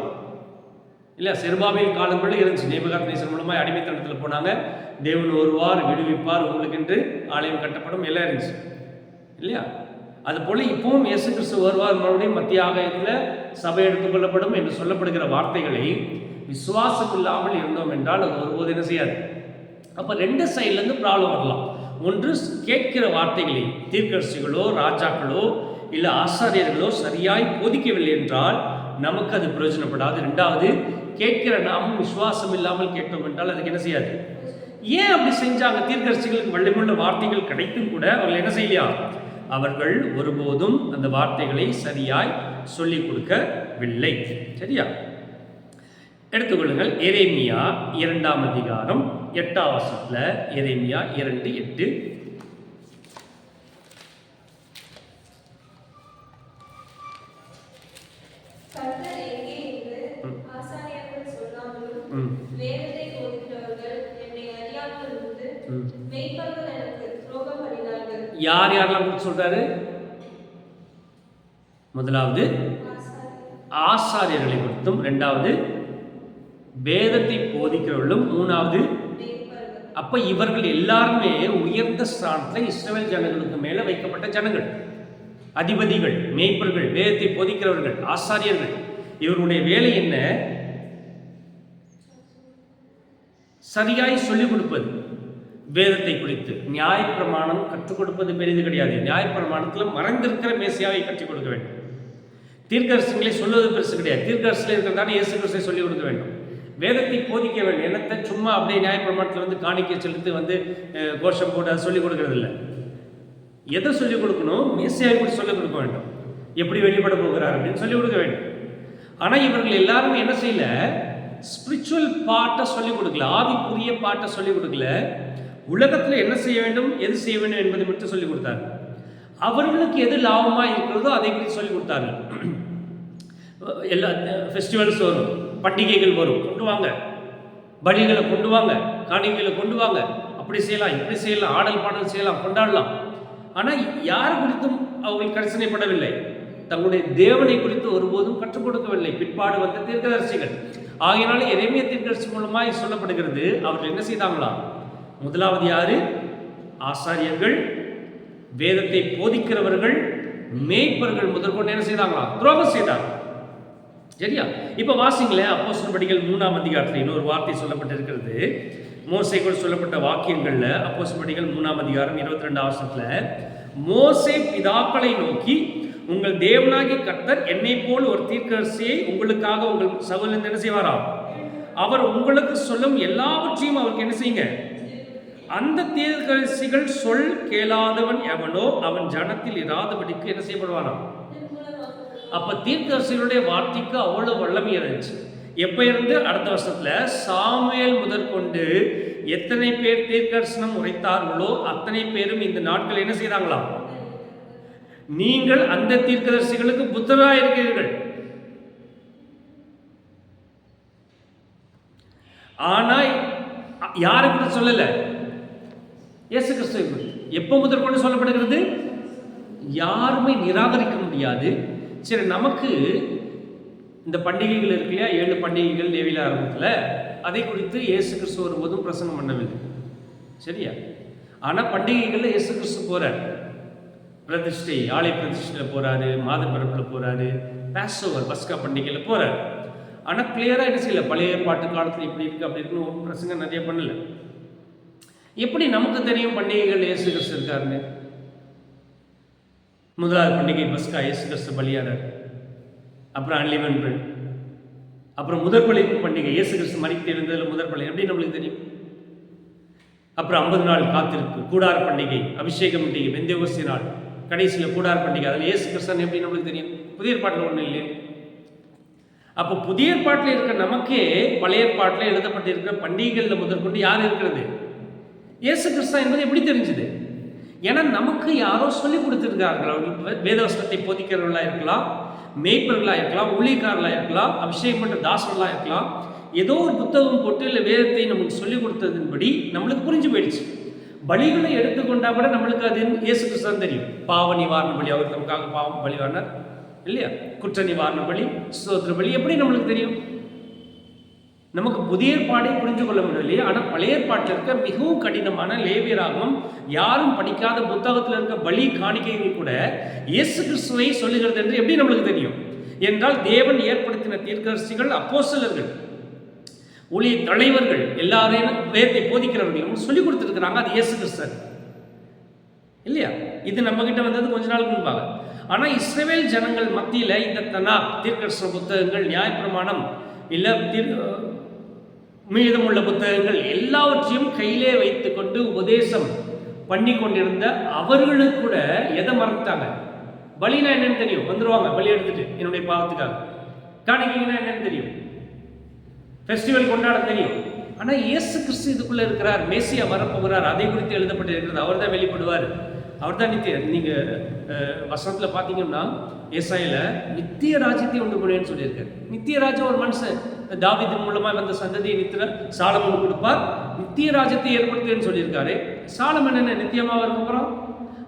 இல்லை, செருபாபேல் காலங்களில் இருந்துச்சு. நேபுகாத்நேசர் மூலமாக அடிமைத்தனத்தில் போனாங்க. தேவன் வருவார், விடுவிப்பார், உங்களுக்கு என்று ஆலயம் கட்டப்படும், எல்லாம் இருந்துச்சு இல்லையா? அது போல இப்பவும் இயேசு கிறிஸ்து வருவார், மறுபடியும் மத்திய ஆகாயத்தில் சபை எடுத்துக்கொள்ளப்படும் என்று சொல்லப்படுகிற வார்த்தைகளை விசுவாசம் இல்லாமல் இருந்தோம் என்றால் அது ஒருபோது என்ன செய்யாது. அப்போ ரெண்டு சைட்லேருந்து ப்ராப்ளம் வரலாம். ஒன்று, கேட்கிற வார்த்தைகளை தீர்க்கதரிசிகளோ ராஜாக்களோ இல்லை ஆசாரியர்களோ சரியாய் போதிக்கவில்லை என்றால் நமக்கு அது பிரயோஜனப்படாது. ரெண்டாவது, கேட்கிற நாமும் விசுவாசம் இல்லாமல் கேட்டோம் என்றால் அதுக்கு என்ன செய்யாது. ஏன் அப்படி செஞ்சாங்க? தீர்க்கதரிசிகளுக்கு வல்லமையுள்ள வார்த்தைகள் கிடைத்தும் கூட அவர்கள் என்ன செய்யலையா, அவர்கள் ஒருபோதும் அந்த வார்த்தைகளை சரியாய் சொல்லிக் கொடுக்கவில்லை. சரியா? எடுத்துக்கொள்ளுங்கள், எரேமியா 2ஆம் அதிகாரம் 8ஆம் வசனத்துல, எரேமியா 2:8. யார் யாரெல்லாம் சொல்றாரு? முதலாவது ஆசாரியர்களை குறித்தும், இரண்டாவது வேதத்தை போதிக்கிறவர்களும், மூணாவது. அப்ப இவர்கள் எல்லாருமே உயர்ந்த ஸ்தானத்தில் இஸ்ரவேல் ஜனங்களுக்கு மேல வைக்கப்பட்ட ஜனங்கள், அதிபதிகள், மேய்ப்பர்கள், வேதத்தை போதிக்கிறவர்கள், ஆசாரியர்கள். இவருடைய வேலை என்ன? சரியாய் சொல்லிக் கொடுப்பது. வேதத்தை குறித்து நியாயப்பிரமாணம் கற்றுக் கொடுப்பது பெரிது கிடையாது. நியாயப்பிரமாணத்தில் மறைந்திருக்கிற மேசியாவை கற்றுக் கொடுக்க வேண்டும். தீர்க்கதரிசிகளை சொல்வது பெருசு கிடையாது. தீர்க்கதரிசியில் இருக்கிறதான இயேசு கிறிஸ்துவை சொல்லிக் கொடுக்க வேண்டும். வேதத்தை போதிக்க வேண்டும். என்னத்தை சும்மா அப்படியே நியாயப்பிரமாணத்தில் வந்து காணிக்கை செலுத்தி வந்து கோஷம் போட்டு அதை சொல்லிக் கொடுக்கறது இல்லை. எதை சொல்லிக் கொடுக்கணும்? மேசியாவை கூட சொல்லிக் கொடுக்க வேண்டும். எப்படி வெளிப்பட போகிறார் அப்படின்னு சொல்லிக் கொடுக்க வேண்டும். ஆனால் இவர்கள் எல்லாருமே என்ன செய்யல, ஸ்பிரிச்சுவல் பாட்டை சொல்லிக் கொடுக்கல, ஆவிக்குரிய பாட்டை சொல்லிக் கொடுக்கல. உலகத்தில் என்ன செய்ய வேண்டும், எது செய்ய வேண்டும் என்பதை மட்டும் சொல்லிக் கொடுத்தாரு. அவர்களுக்கு எது லாபமாக இருக்கிறதோ அதை குறித்து சொல்லிக் கொடுத்தாரு. எல்லா ஃபெஸ்டிவல்ஸ் வரும், பண்டிகைகள் வரும், கொண்டு வாங்க, பலிகளை கொண்டு வாங்க, காணிக்கைகளை கொண்டு வாங்க, அப்படி செய்யலாம், இப்படி செய்யலாம், ஆடல் பாடல் செய்யலாம், கொண்டாடலாம். ஆனால் யார் குறித்தும் அவர்கள் கரிசனைப்படவில்லை. தங்களுடைய தேவனை குறித்து ஒருபோதும் கற்றுக் கொடுக்கவில்லை. பிற்பாடு வந்த தீர்க்கதரிசிகள். ஆகையினால எரேமியா தீர்க்கதரிசி மூலமாக சொல்லப்படுகிறது, அவர்கள் என்ன செய்தாங்களா? முதலாவது யாரு? ஆசாரியர்கள், வேதத்தை போதிக்கிறவர்கள், மேய்ப்பர்கள் முதற்கொண்டு என்ன செய்தாங்களா? துரோகம் செய்தாங்க. சரியா? இப்ப வாசிங்களேன், அப்போஸ்தலர்கள் 3ஆம் அதிகாரத்தில் இன்னொரு வார்த்தை சொல்லப்பட்டிருக்கிறது. மோசே கூட சொல்லப்பட்ட வாக்கியங்கள்ல அப்போஸ்தலர்கள் 3ஆம் அதிகாரம் 22ஆம் வசனத்துல, மோசே பிதாக்களை நோக்கி உங்கள் தேவனாகிய கர்த்தர் என்னை போல் ஒரு தீர்க்கதரிசியை உங்களுக்காக உங்கள் சகோதரன் என்ன செய்வாராம்? அவர் உங்களுக்கு சொல்லும் எல்லாவற்றையும் அவருக்கு என்ன செய்யுங்க? அந்த தீர்க்கதரிசிகள் சொல் கேளாதவன் எவனோ அவன் ஜனத்தில் இராதபடிக்கு என்ன செய்யப்படுவானாம்? அப்ப தீர்க்கதரிசிகளுடைய வார்த்தைக்கு அவ்வளவு வல்லமை இருந்துச்சு. எப்ப இருந்து? அடுத்த வருஷத்துல சாமுவேல் முதற்கொண்டு எத்தனை பேர் தீர்க்கதரிசனம் உரைத்தார்களோ அத்தனை பேரும் இந்த நாட்கள் என்ன செய்றாங்களாம்? நீங்கள் அந்த தீர்க்கதரிசிகளுக்கு புத்தராக இருக்கிறீர்கள். ஆனா யாருக்கு சொல்லல? இயேசு கிறிஸ்துவுக்கு. எப்போ முதற்கொண்டு சொல்லப்படுகிறது? யாருமே நிராகரிக்க முடியாது. சரி, நமக்கு இந்த பண்டிகைகள் இருக்கு இல்லையா, 7 பண்டிகைகள் லேவியர் ஆரம்பத்தில், அதை குறித்து இயேசு கிறிஸ்து ஒருபோதும் பிரசங்கம் பண்ணவில்லை. சரியா? ஆனால் பண்டிகைகளில் இயேசு கிறிஸ்து போறார். பிரதிஷ்டை, ஆலய பிரதிஷ்டையில் போறாரு, மாத பிறப்பில் போறாரு, பாஸ்ஓவர் பஸ்கா பண்டிகையில் போறாரு. ஆனால் கிளியராக என்ன செய்யல? பழைய பாட்டு காலத்தில் இப்படி இருக்கு அப்படி இருக்குன்னு ஒரு பிரசங்கம் நிறைய பண்ணல. எப்படி நமக்கு தெரியும் பண்டிகைகள் இயேசு கிறிஸ்து இருக்காருன்னு? முதலாவது பண்டிகை பஸ்கா, இயேசு கிறிஸ்து பலியானார். அப்புறம் அன்லிவன் பிரெட், அப்புறம் முதற் பலி பண்டிகை, இயேசு கிறிஸ்து மரித்து எழுந்ததில் முதற் பலி. எப்படி நம்மளுக்கு தெரியும்? அப்புறம் 50 நாள் காத்திருப்பு, கூடார பண்டிகை, அபிஷேக பண்டிகை, பெந்தேகோஸ்தே நாள், கடைசியில் கூடார பண்டிகை. அதில் இயேசு கிறிஸ்து எப்படி நம்மளுக்கு தெரியும்? புதிய ஏற்பாட்டில் ஒன்றும் இல்லை. அப்போ புதிய ஏற்பாட்டில் இருக்கிற நமக்கே பழைய ஏற்பாட்டில் எழுதப்பட்டிருக்கிற பண்டிகைகளில் முதற்கொண்டு யார் இருக்கிறது? இயேசு கிறிஸ்து என்பது எப்படி தெரிஞ்சுது? ஏன்னா நமக்கு யாரோ சொல்லிக் கொடுத்துருக்கார்கள். அவர்கள் வேதவசனத்தை போதிக்கிறவர்களாக இருக்கலாம், மேய்ப்பர்களாக இருக்கலாம், ஊழியக்காரர்களாக இருக்கலாம், அபிஷேகம் பண்ற தாசர்களாக இருக்கலாம். ஏதோ ஒரு புத்தகம் போட்டு இல்லை வேதத்தை நமக்கு சொல்லிக் கொடுத்ததின்படி நம்மளுக்கு புரிஞ்சு போயிடுச்சு. பலிகளை எடுத்துக்கொண்டா கூட நம்மளுக்கு அது இயேசு கிறிஸ்து தான் தெரியும். பாவ நிவாரண பலி, அவர் நமக்காக பாவம் பலிவானார் இல்லையா? குற்ற நிவாரண பலி, ஸ்தோத்திர பலி, எப்படி நம்மளுக்கு தெரியும்? நமக்கு புதிய ஏற்பாடை புரிந்து கொள்ள முடியலையே. ஆனால் பழைய ஏற்பாட்டில் இருக்க மிகவும் கடினமான லேவியராகமம், யாரும் படிக்காத புத்தகத்தில் இருக்க பலி காணிக்கைகள் கூட இயேசு கிறிஸ்துவை சொல்லுகிறது என்று எப்படி நம்மளுக்கு தெரியும்? என்றால் தேவன் ஏற்படுத்தின தீர்க்கதரிசிகள், அப்போஸ்தலர்கள், ஊழிய தலைவர்கள், எல்லாரையும் வேதத்தை போதிக்கிறவர்களும் சொல்லிக் கொடுத்துருக்கிறாங்க. அது இயேசு கிறிஸ்து இல்லையா? இது நம்ம கிட்ட வந்தது கொஞ்ச நாளுக்கு முன்பாக. ஆனால் இஸ்ரவேல் ஜனங்கள் மத்தியில் இந்த தனாக், தீர்க்கதரிசன புத்தகங்கள், நியாயப்பிரமாணம், இல்லை மீதமுள்ள புத்தகங்கள் எல்லாவற்றையும் கையிலே வைத்துக்கொண்டு உபதேசம் பண்ணி கொண்டிருந்த அவர்களுக்கு கூட எதை மறந்துட்டாங்க? பலினா என்னன்னு தெரியும், வந்துருவாங்க பலி எடுத்துட்டு என்னுடைய பாவத்துக்காக. காணிக்கைனா என்னன்னு தெரியும், ஃபெஸ்டிவல் கொண்டாட தெரியும். ஆனால் இயேசு கிறிஸ்து இதுக்குள்ள இருக்கிறார், மேசியா வரப்போகிறார், அதை குறித்து எழுதப்பட்டிருக்கிறது. அவர் தான் வெளிப்படுவார், அவர் தான் நித்திய. நீங்கள் வசனத்தில் பார்த்தீங்கன்னா ஏசாயில நித்திய ராஜ்யத்தை உண்டு பண்ணுவேன்னு சொல்லியிருக்காரு. நித்திய ராஜ்யம் ஒரு மனுஷன் தாவீதின் மூலமாக வந்த சந்ததியை நித்திர சாலமன் கொடுப்பார், நித்திய ராஜ்யத்தை ஏற்படுத்துவேன்னு சொல்லியிருக்காரு. சாலமன் என்ன நித்தியமாக இருக்க போகிறோம்?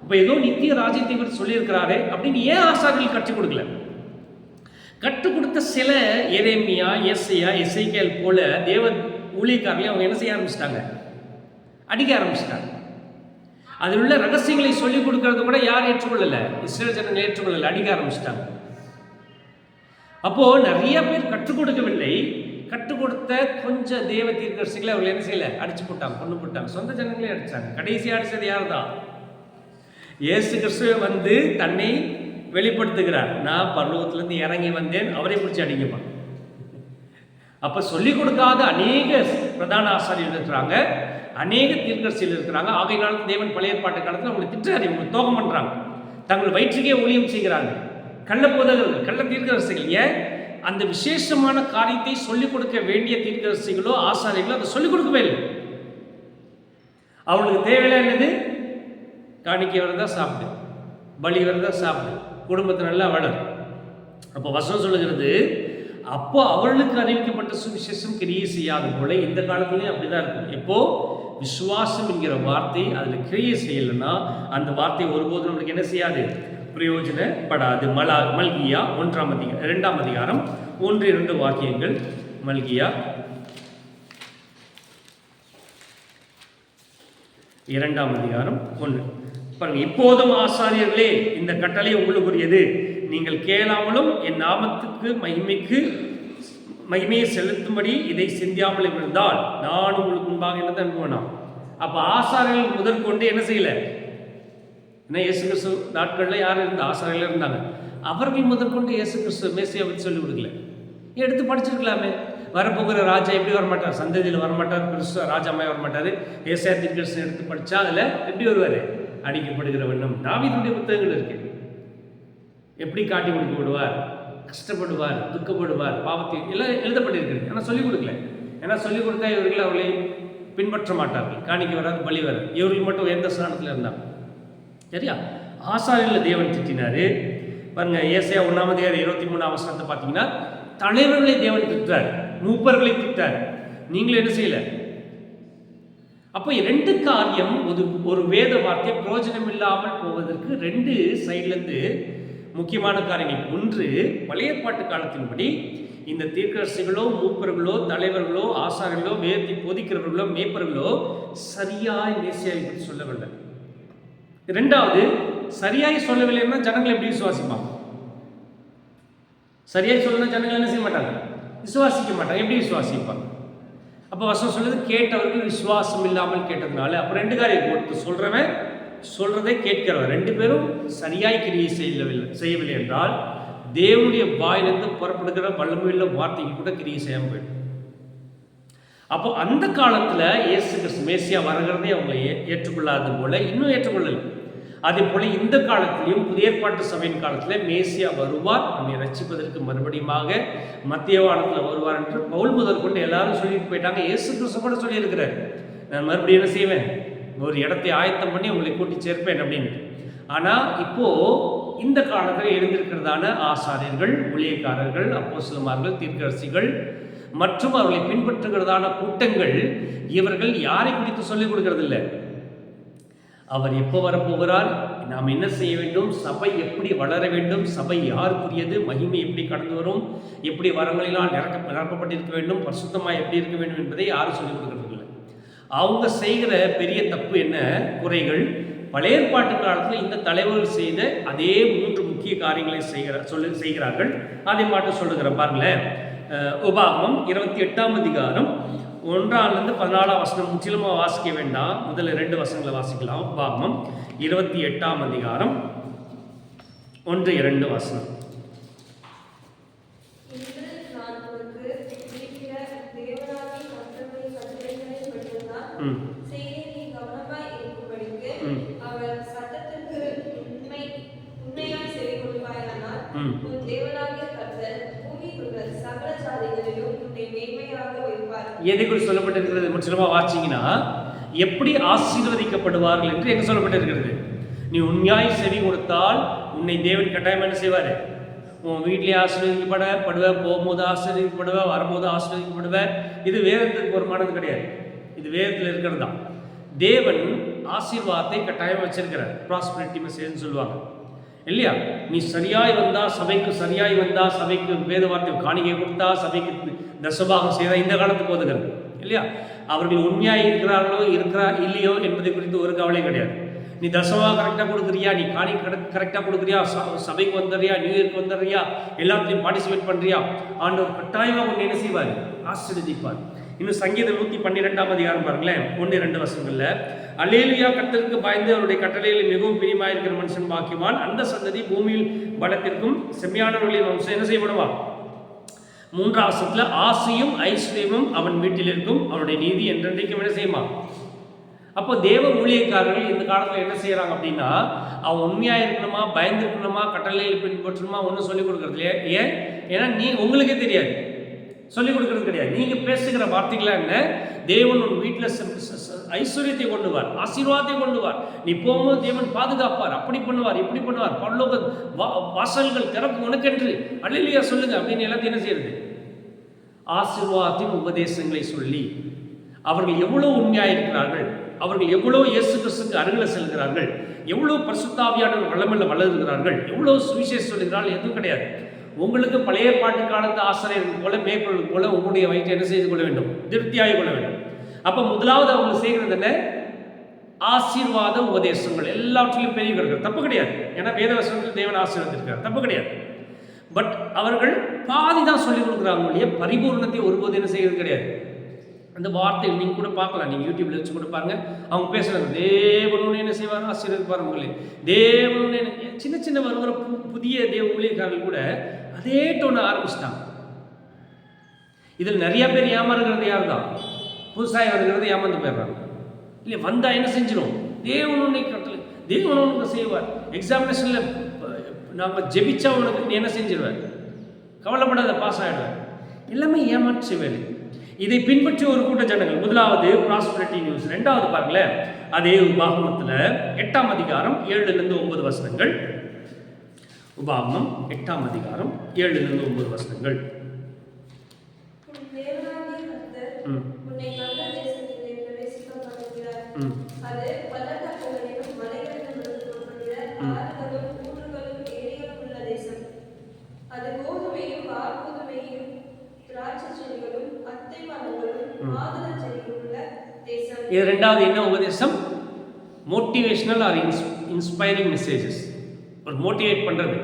இப்போ ஏதோ நித்திய ராஜ்யத்தை குறித்து சொல்லியிருக்கிறாரு அப்படின்னு ஏன் ஆசாரியர்கள் கற்றுக் கொடுக்கல? கற்றுக் கொடுத்த சில எரேமியா, எஸ்ஐயா, எசேக்கியேல் போல தேவ ஊழியக்காரர்களே அவங்க என்ன செய்ய ஆரம்பிச்சிட்டாங்க? அடிக்க ஆரம்பிச்சிட்டாங்க. அதில் உள்ள ரகசியங்களை சொல்லிக் கொடுக்கறது கூட யார் ஏற்றுக்கொள்ளல? இஸ்ரேல் ஜனங்கள் ஏற்றுக்கொள்ளல, அடிக்க ஆரம்பிச்சிட்டாங்க. அப்போ நிறைய பேர் கற்றுக் கொடுக்கவில்லை, கற்றுக் கொடுத்த கொஞ்சம் தேவ தீர்க்கதரிசிகளை அவர்கள் என்ன செய்யல? அடிச்சு போட்டாங்க, கொண்டு போட்டாங்க, சொந்த ஜனங்களே அடிச்சாங்க. கடைசியாக அடிச்சது யார் தான்? இயேசு கிறிஸ்து வந்து தன்னை வெளிப்படுத்துகிறார். நான் பரலோகத்திலிருந்து இறங்கி வந்தேன், அவரை பிடிச்சி அடிங்கப்பா. அப்ப சொல்லிக் கொடுக்காத அநேக பிரதான ஆசாரியர்கள் இருக்கிறாங்க, அநேக தீர்க்கதரிசிகள் இருக்கிறாங்க. ஆகையினால தேவன் பழைய ஏற்பாட்டு காலத்தில் அவங்களை திட்டுறாரு, இவங்களை தோகம் பண்றாங்க, தங்கள் வயிற்றுக்கே ஊழியம் செய்கிறாங்க, கள்ள போதகர்கள், கள்ள தீர்க்கதரிசிகள். ஏன்? அந்த விசேஷமான காரியத்தை சொல்லிக் கொடுக்க வேண்டிய தீர்க்கதரிசிகளோ ஆசாரியர்களோ அதை சொல்லிக் கொடுக்கவே இல்லை. அவங்களுக்கு தேவையில்லை என்னது? காணிக்கை வரதா சாப்பிடு, பலி வரதா சாப்பிடு, குடும்பத்தை நல்லா வளர். அப்போ வசனம் சொல்லுகிறது, அப்போ அவர்களுக்கு அறிவிக்கப்பட்ட சுவிசேஷம் கிரியை செய்யாத போல இந்த காலத்துலேயும் அப்படிதான் இருக்கும். எப்போ விசுவாசம் என்கிற வார்த்தை அதில் கிரியை செய்யலைன்னா அந்த வார்த்தை ஒருபோதும் நம்மளுக்கு என்ன செய்யாது? பிரயோஜனப்படாது. மல்கியா 2ஆம் அதிகாரம் 1-2 வாக்கியங்கள். மல்கியா 2ஆம் அதிகாரம் 1 பாருங்க. இப்போதும் ஆசாரியர்களே, இந்த கட்டளை உங்களுக்குரியது. நீங்கள் கேளாமலும் என் நாமத்துக்கு மகிமையை செலுத்தும்படி இதை சிந்தியாமல் இருந்தால் நான் உங்களுக்கு முன்பாக என்ன அனுப்புவேனா? அப்ப ஆசாரியர்கள் முதற்கொண்டு என்ன செய்யல? ஏன்னா இயேசு கிறிஸ்து நாட்களில் யார் இருந்தா? ஆசாரியர்கள் இருந்தாங்க. அவர்கள் முதற்கொண்டு இயேசு கிறிஸ்து மேசியா பற்றி சொல்லிக் கொடுக்கல. எடுத்து படிச்சிருக்கலாமே. வரப்போகிற ராஜா எப்படி வரமாட்டார், சந்ததியில் வரமாட்டார், கிறிஸ்துவ ராஜாமாய் வரமாட்டார். ஏசாயா தீர்க்கதரிசனம் எடுத்து படித்தா அதில் எப்படி வருவார், அடிக்கப்படுகிற வண்ணம். தாவீதுடைய புத்தகங்கள் இருக்கு, எப்படி காட்டி கொடுக்கப்படுவார், கஷ்டப்படுவார், துக்கப்படுவார், பாவத்தை எல்லாம் எழுதப்பட்டிருக்கிறது. ஆனால் சொல்லிக் கொடுக்கல. ஏன்னா சொல்லிக் கொடுத்தா இவர்கள் அவர்களை பின்பற்ற மாட்டார்கள், காணிக்க வராது, பலி வராது. இவர்கள் மட்டும் எந்த ஸ்தானத்தில் இருந்தாங்க. சரியா? ஆசாரியர்களை தேவன் திட்டினாரு பாருங்க. ஏசாயா 1:23 பார்த்தீங்கன்னா தலைவர்களை தேவன் திட்டார், மூப்பர்களை திட்டார். நீங்களும் என்ன செய்யல? அப்போ 2 காரியம். ஒரு வேத வார்த்தை பிரயோஜனம் இல்லாமல் போவதற்கு 2 சைட்லேருந்து முக்கியமான காரியங்கள். ஒன்று, பழைய ஏற்பாட்டு காலத்தின்படி இந்த தீர்க்கதரிசிகளோ மூப்பர்களோ தலைவர்களோ ஆசாரியர்களோ வேதத்தை போதிக்கிறவர்களோ மேய்ப்பர்களோ சரியாய் மேசியாவை பற்றி சொல்லவில்லை. 2வது, சரியாய் சொல்லவில்லைன்னா ஜனங்கள் எப்படி விசுவாசிப்பாங்க? சரியாய் சொல்லணும் ஜனங்கள் என்ன செய்ய மாட்டாங்க? விசுவாசிக்க மாட்டாங்க. எப்படி விசுவாசிப்பாங்க? அப்போ வசனம் சொல்லுது, கேட்டவர்கள் விசுவாசம் இல்லாமல் கேட்டதுனால. அப்போ 2 காரியம். ஒருத்தர் சொல்றவன் சொல்றதை கேட்கிறவன் 2 பேரும் சரியாய் கிரியை செய்யவில்லை என்றால் தேவனுடைய வாயிலிருந்து புறப்படுகிற வல்லமையுள்ள வார்த்தைகள் கூட கிரியை செய்யாமல் போயிடும். அப்போ அந்த காலத்தில் இயேசு கிறிஸ்து மேசியா வருகிறதை அவங்க ஏற்றுக்கொள்ளாத போல இன்னும் ஏற்றுக்கொள்ளலை. அதே போல இந்த காலத்திலையும் புதிய ஏற்பாட்டு சபையின் காலத்தில் மேசியா வருவார், நம்மை ரட்சிப்பதற்கு மறுபடியுமாக மத்திய வானத்தில் வருவார் என்று பவுல் முதற்கொண்டு எல்லாரும் சொல்லிட்டு போயிட்டாங்க. இயேசு கிறிஸ்து கூட சொல்லியிருக்கிறார், நான் மறுபடியும் என்ன செய்வேன், ஒரு இடத்தை ஆயத்தம் பண்ணி உங்களை கூட்டி சேர்ப்பேன் அப்படின்னு. ஆனால் இப்போ இந்த காலத்தில் எழுந்திருக்கிறதான ஆசாரியர்கள், ஊழியக்காரர்கள், அப்போஸ்தலர்கள், தீர்க்கதரிசிகள் மற்றும் அவர்களை பின்பற்றுகிறதான கூட்டங்கள், இவர்கள் யாரை குறித்து சொல்லிக் கொடுக்கறது இல்லை. அவர் எப்போ வரப்போகிறார், நாம் என்ன செய்ய வேண்டும், சபை எப்படி வளர வேண்டும், சபை யாருக்குரியது, மகிமை எப்படி கடந்து வரும், எப்படி வரங்களினால் நிரப்பப்பட்டிருக்க வேண்டும், பரிசுத்தமாக எப்படி இருக்க வேண்டும் என்பதை யாரும் சொல்லிக் கொடுக்கறது இல்லை. அவங்க செய்கிற பெரிய தப்பு என்ன, குறைகள். பழைய ஏற்பாட்டு காலத்தில் இந்த தலைவர்கள் செய்த அதே 3 முக்கிய காரியங்களை செய்கிறார்கள். அதை மட்டும் சொல்லுகிற பாருங்களேன். உபாகமம் 28 அதிகாரம் 1-14 முற்றிலுமா வாசிக்க வேண்டாம், முதல்ல 2 வசனங்களை வாசிக்கலாம். உபாகமம் 28 அதிகாரம் 1-2 வசனம். எதை குறித்து சொல்லப்பட்டிருக்கிறது முற்றிலுமா வாசிங்கன்னா, எப்படி ஆசீர்வதிக்கப்படுவார்கள் என்று எங்க சொல்லப்பட்டிருக்கிறது. நீ உண்மையாய் செவி கொடுத்தால் உன்னை தேவன் கட்டாயம் என்ன செய்வார், உன் வீட்டிலே ஆசீர்வதிக்கப்படுவ, போகும்போது ஆசீர்வதிக்கப்படுவ, வரும்போது ஆசீர்வதிக்கப்படுவ. இது வேதத்துக்கு பொறுப்பானது கிடையாது, இது வேதத்தில் இருக்கிறது தான். தேவன் ஆசீர்வாதத்தை கட்டாயம் வச்சிருக்கிறார். ப்ராஸ்பரிட்டி மெசேஜ்னு சொல்லுவாங்க இல்லையா? நீ சரியாய் வந்தா சபைக்கு, சரியாய் வந்தா சபைக்கு வேத வார்த்தை காணிக்கை கொடுத்தா, சபைக்கு தசபாகம் செய்தால் இந்த காலத்துக்கு போதுகிறது இல்லையா? அவர்கள் உண்மையாக இருக்கிறார்களோ இல்லையோ என்பதை குறித்து ஒரு கவலை கிடையாது. நீ தசமாக கரெக்டாக கொடுக்குறியா, நீ காணி கரெக்டாக கொடுக்குறியா, சபைக்கு வந்துடுறியா, நியூ இயர்க்கு வந்துடுறியா, எல்லாத்தையும் பார்ட்டிசிபேட் பண்ணுறியா, ஆண்டவர் கட்டாயமாக ஒன்று என்ன செய்வார், ஆசீர்வதிப்பார். இன்னும் சங்கீதம் 112 அதிகாரம் பாருங்களேன், 1-2 வசனங்களில், அல்லேலூயா, கர்த்தருக்கு பயந்து அவருடைய கட்டளையில் மிகவும் பிரியமாயிருக்கிற மனுஷன் பாக்கியவான், அந்த சந்ததி பூமியில் பலத்திற்கும் செம்மையானவர்களின் வம்சம் என்ன செய்யப்படுவான். 3 வசனத்தில், ஆசையும் ஐஸ்வர்யமும் அவன் வீட்டில் இருக்கும், அவனுடைய நீதி என்றென்றைக்கும் என்ன செய்யுமா. அப்போ தேவ ஊழியக்காரர்கள் இந்த காலத்தில் என்ன செய்கிறாங்க அப்படின்னா, அவன் உண்மையாக இருக்கணுமா, பயந்துருக்கணுமா, கட்டளையில் பின்பற்றணுமா ஒன்றும் சொல்லிக் கொடுக்குறது இல்லையா. ஏன்? ஏன்னா உங்களுக்கே தெரியாது, சொல்லிக் கொடுக்கறது கிடையாது. நீங்கள் பேசுகிற வார்த்தைகளாக என்ன, தேவன் உன் வீட்டில் ஐஸ்வர்யத்தை கொண்டுவார், ஆசீர்வாதத்தை கொண்டுவார், நீ போகும்போது தேவன் பாதுகாப்பார், அப்படி பண்ணுவார், இப்படி பண்ணுவார், பரலோக வாசல்கள் திறக்கும் உனக்கென்று அல்லேலூயா சொல்லுங்க அப்படின்னு எல்லாத்தையும் என்ன செய்யறது, ஆசீர்வாதத்தின் உபதேசங்களை சொல்லி அவர்கள் எவ்வளோ உண்மையாக இருக்கிறார்கள், அவர்கள் எவ்வளோ இயேசு கிறிஸ்துக்கு அருகில் செல்கிறார்கள், எவ்வளோ பரிசுத்தாவியானவர் வல்லமையில் வளர்கிறார்கள், எவ்வளோ சுவிசேஷம் சொல்கிறார்கள், எதுவும் கிடையாது. உங்களுக்கு பழைய பாட்டு காலத்து ஆசிரியர்கள் போல மேற்கொள்ளும் போல உங்களுடைய வயிற்றை என்ன செய்து கொள்ள வேண்டும், திருப்தியாகி கொள்ள வேண்டும். அப்போ முதலாவது அவங்க செய்கிறது என்ன, ஆசீர்வாத உபதேசங்கள் எல்லாவற்றிலும் பெரிய கிடக்கிறது, தப்பு கிடையாது. ஏன்னா வேத வசனத்தில் தேவன் ஆசீர்வதித்திருக்கிறார், தப்பு கிடையாது. பட் அவர்கள் பாதி தான் சொல்லிக் கொடுக்குறாங்க, பரிபூர்ணத்தை ஒருபோது என்ன செய்யறது கிடையாது, அந்த வார்த்தைகள் நீங்கள் கூட பார்க்கலாம், நீங்கள் யூடியூப்ல வச்சு கூட பாருங்க. அவங்க பேசுகிறாங்க, தேவன் உன்னை என்ன செய்வார், ஆசீர்வதிப்பார் மகளே, தேவன் உன்னை சின்ன சின்ன வருகிற புதிய தேவ ஊழியக்காரர்கள் கூட அதே டோனை ஆரம்பிச்சிட்டாங்க. இதில் நிறைய பேர் ஏமாறுகிறது யார் தான், புதுசாக வருகிறது ஏமாந்து போயிடுறாங்க. இல்லை வந்தா என்ன செஞ்சிடும், தேவன் உன்னை கட்டளை, தேவன் உனக்கு செய்வார். எக்ஸாமினேஷனில் நாங்கள் ஜெபிச்சா உனக்கு நீ என்ன செஞ்சிருவேன், கவலைப்படாத, பாஸ் ஆகிடுவேன். எல்லாமே ஏமாற்று வேலை. இதை பின்பற்றி ஒரு கூட்ட ஜனங்கள். முதலாவது ப்ராஸ்பரிட்டி நியூஸ். ரெண்டாவது பாருங்களேன், அதே உபாகமத்தில் 8ஆம் அதிகாரம் 7-9 வசனங்கள். உபாகமம் 8ஆம் அதிகாரம் 7-9 வசனங்கள். இது ரெண்டாவது என்ன உபதேசம், மோட்டிவேஷனல் ஆர் இன்ஸ்பைரிங் மெசேஜஸ். ஒரு மோட்டிவேட் பண்ணுறது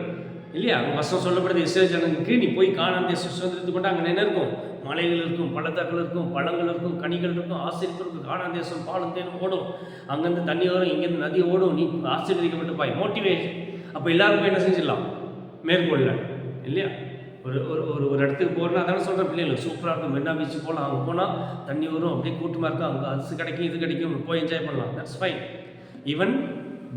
இல்லையா. அங்கே வசனம் சொல்லப்படுது, இஸ்ரவேல் ஜனங்களுக்கு நீ போய் கானான் தேச சுதந்திரத்து கொண்டு அங்கே என்ன இருக்கும், மலைகள் இருக்கும், பள்ளத்தாக்கள் இருக்கும், பழங்கள் இருக்கும், கனிகள் இருக்கும், ஆசீர்வாதம் இருக்கும். கானான் தேசம் பாலும் தேனும் ஓடும், அங்கேருந்து தண்ணி வரும், இங்கேருந்து நதி ஓடும், நீ ஆசீர்வதிக்கப்பட்டு பாய். மோட்டிவேஷன். அப்போ எல்லாருக்கும் என்ன செஞ்சிடலாம், மேற்கொள்ள இல்லையா. ஒரு ஒரு ஒரு இடத்துக்கு போகிறோன்னா அதான சொல்கிறேன், பிள்ளைங்களுக்கு சூப்பராக இருக்கும், மெரினா பீச் போகலாம், அங்கே போனால் தண்ணி வரும், அப்படியே கூட்டமாக இருக்கும், அங்கே அது கிடைக்கும் இது கிடைக்கும், போய் என்ஜாய் பண்ணலாம், தட்ஸ் ஃபைன். ஈவன்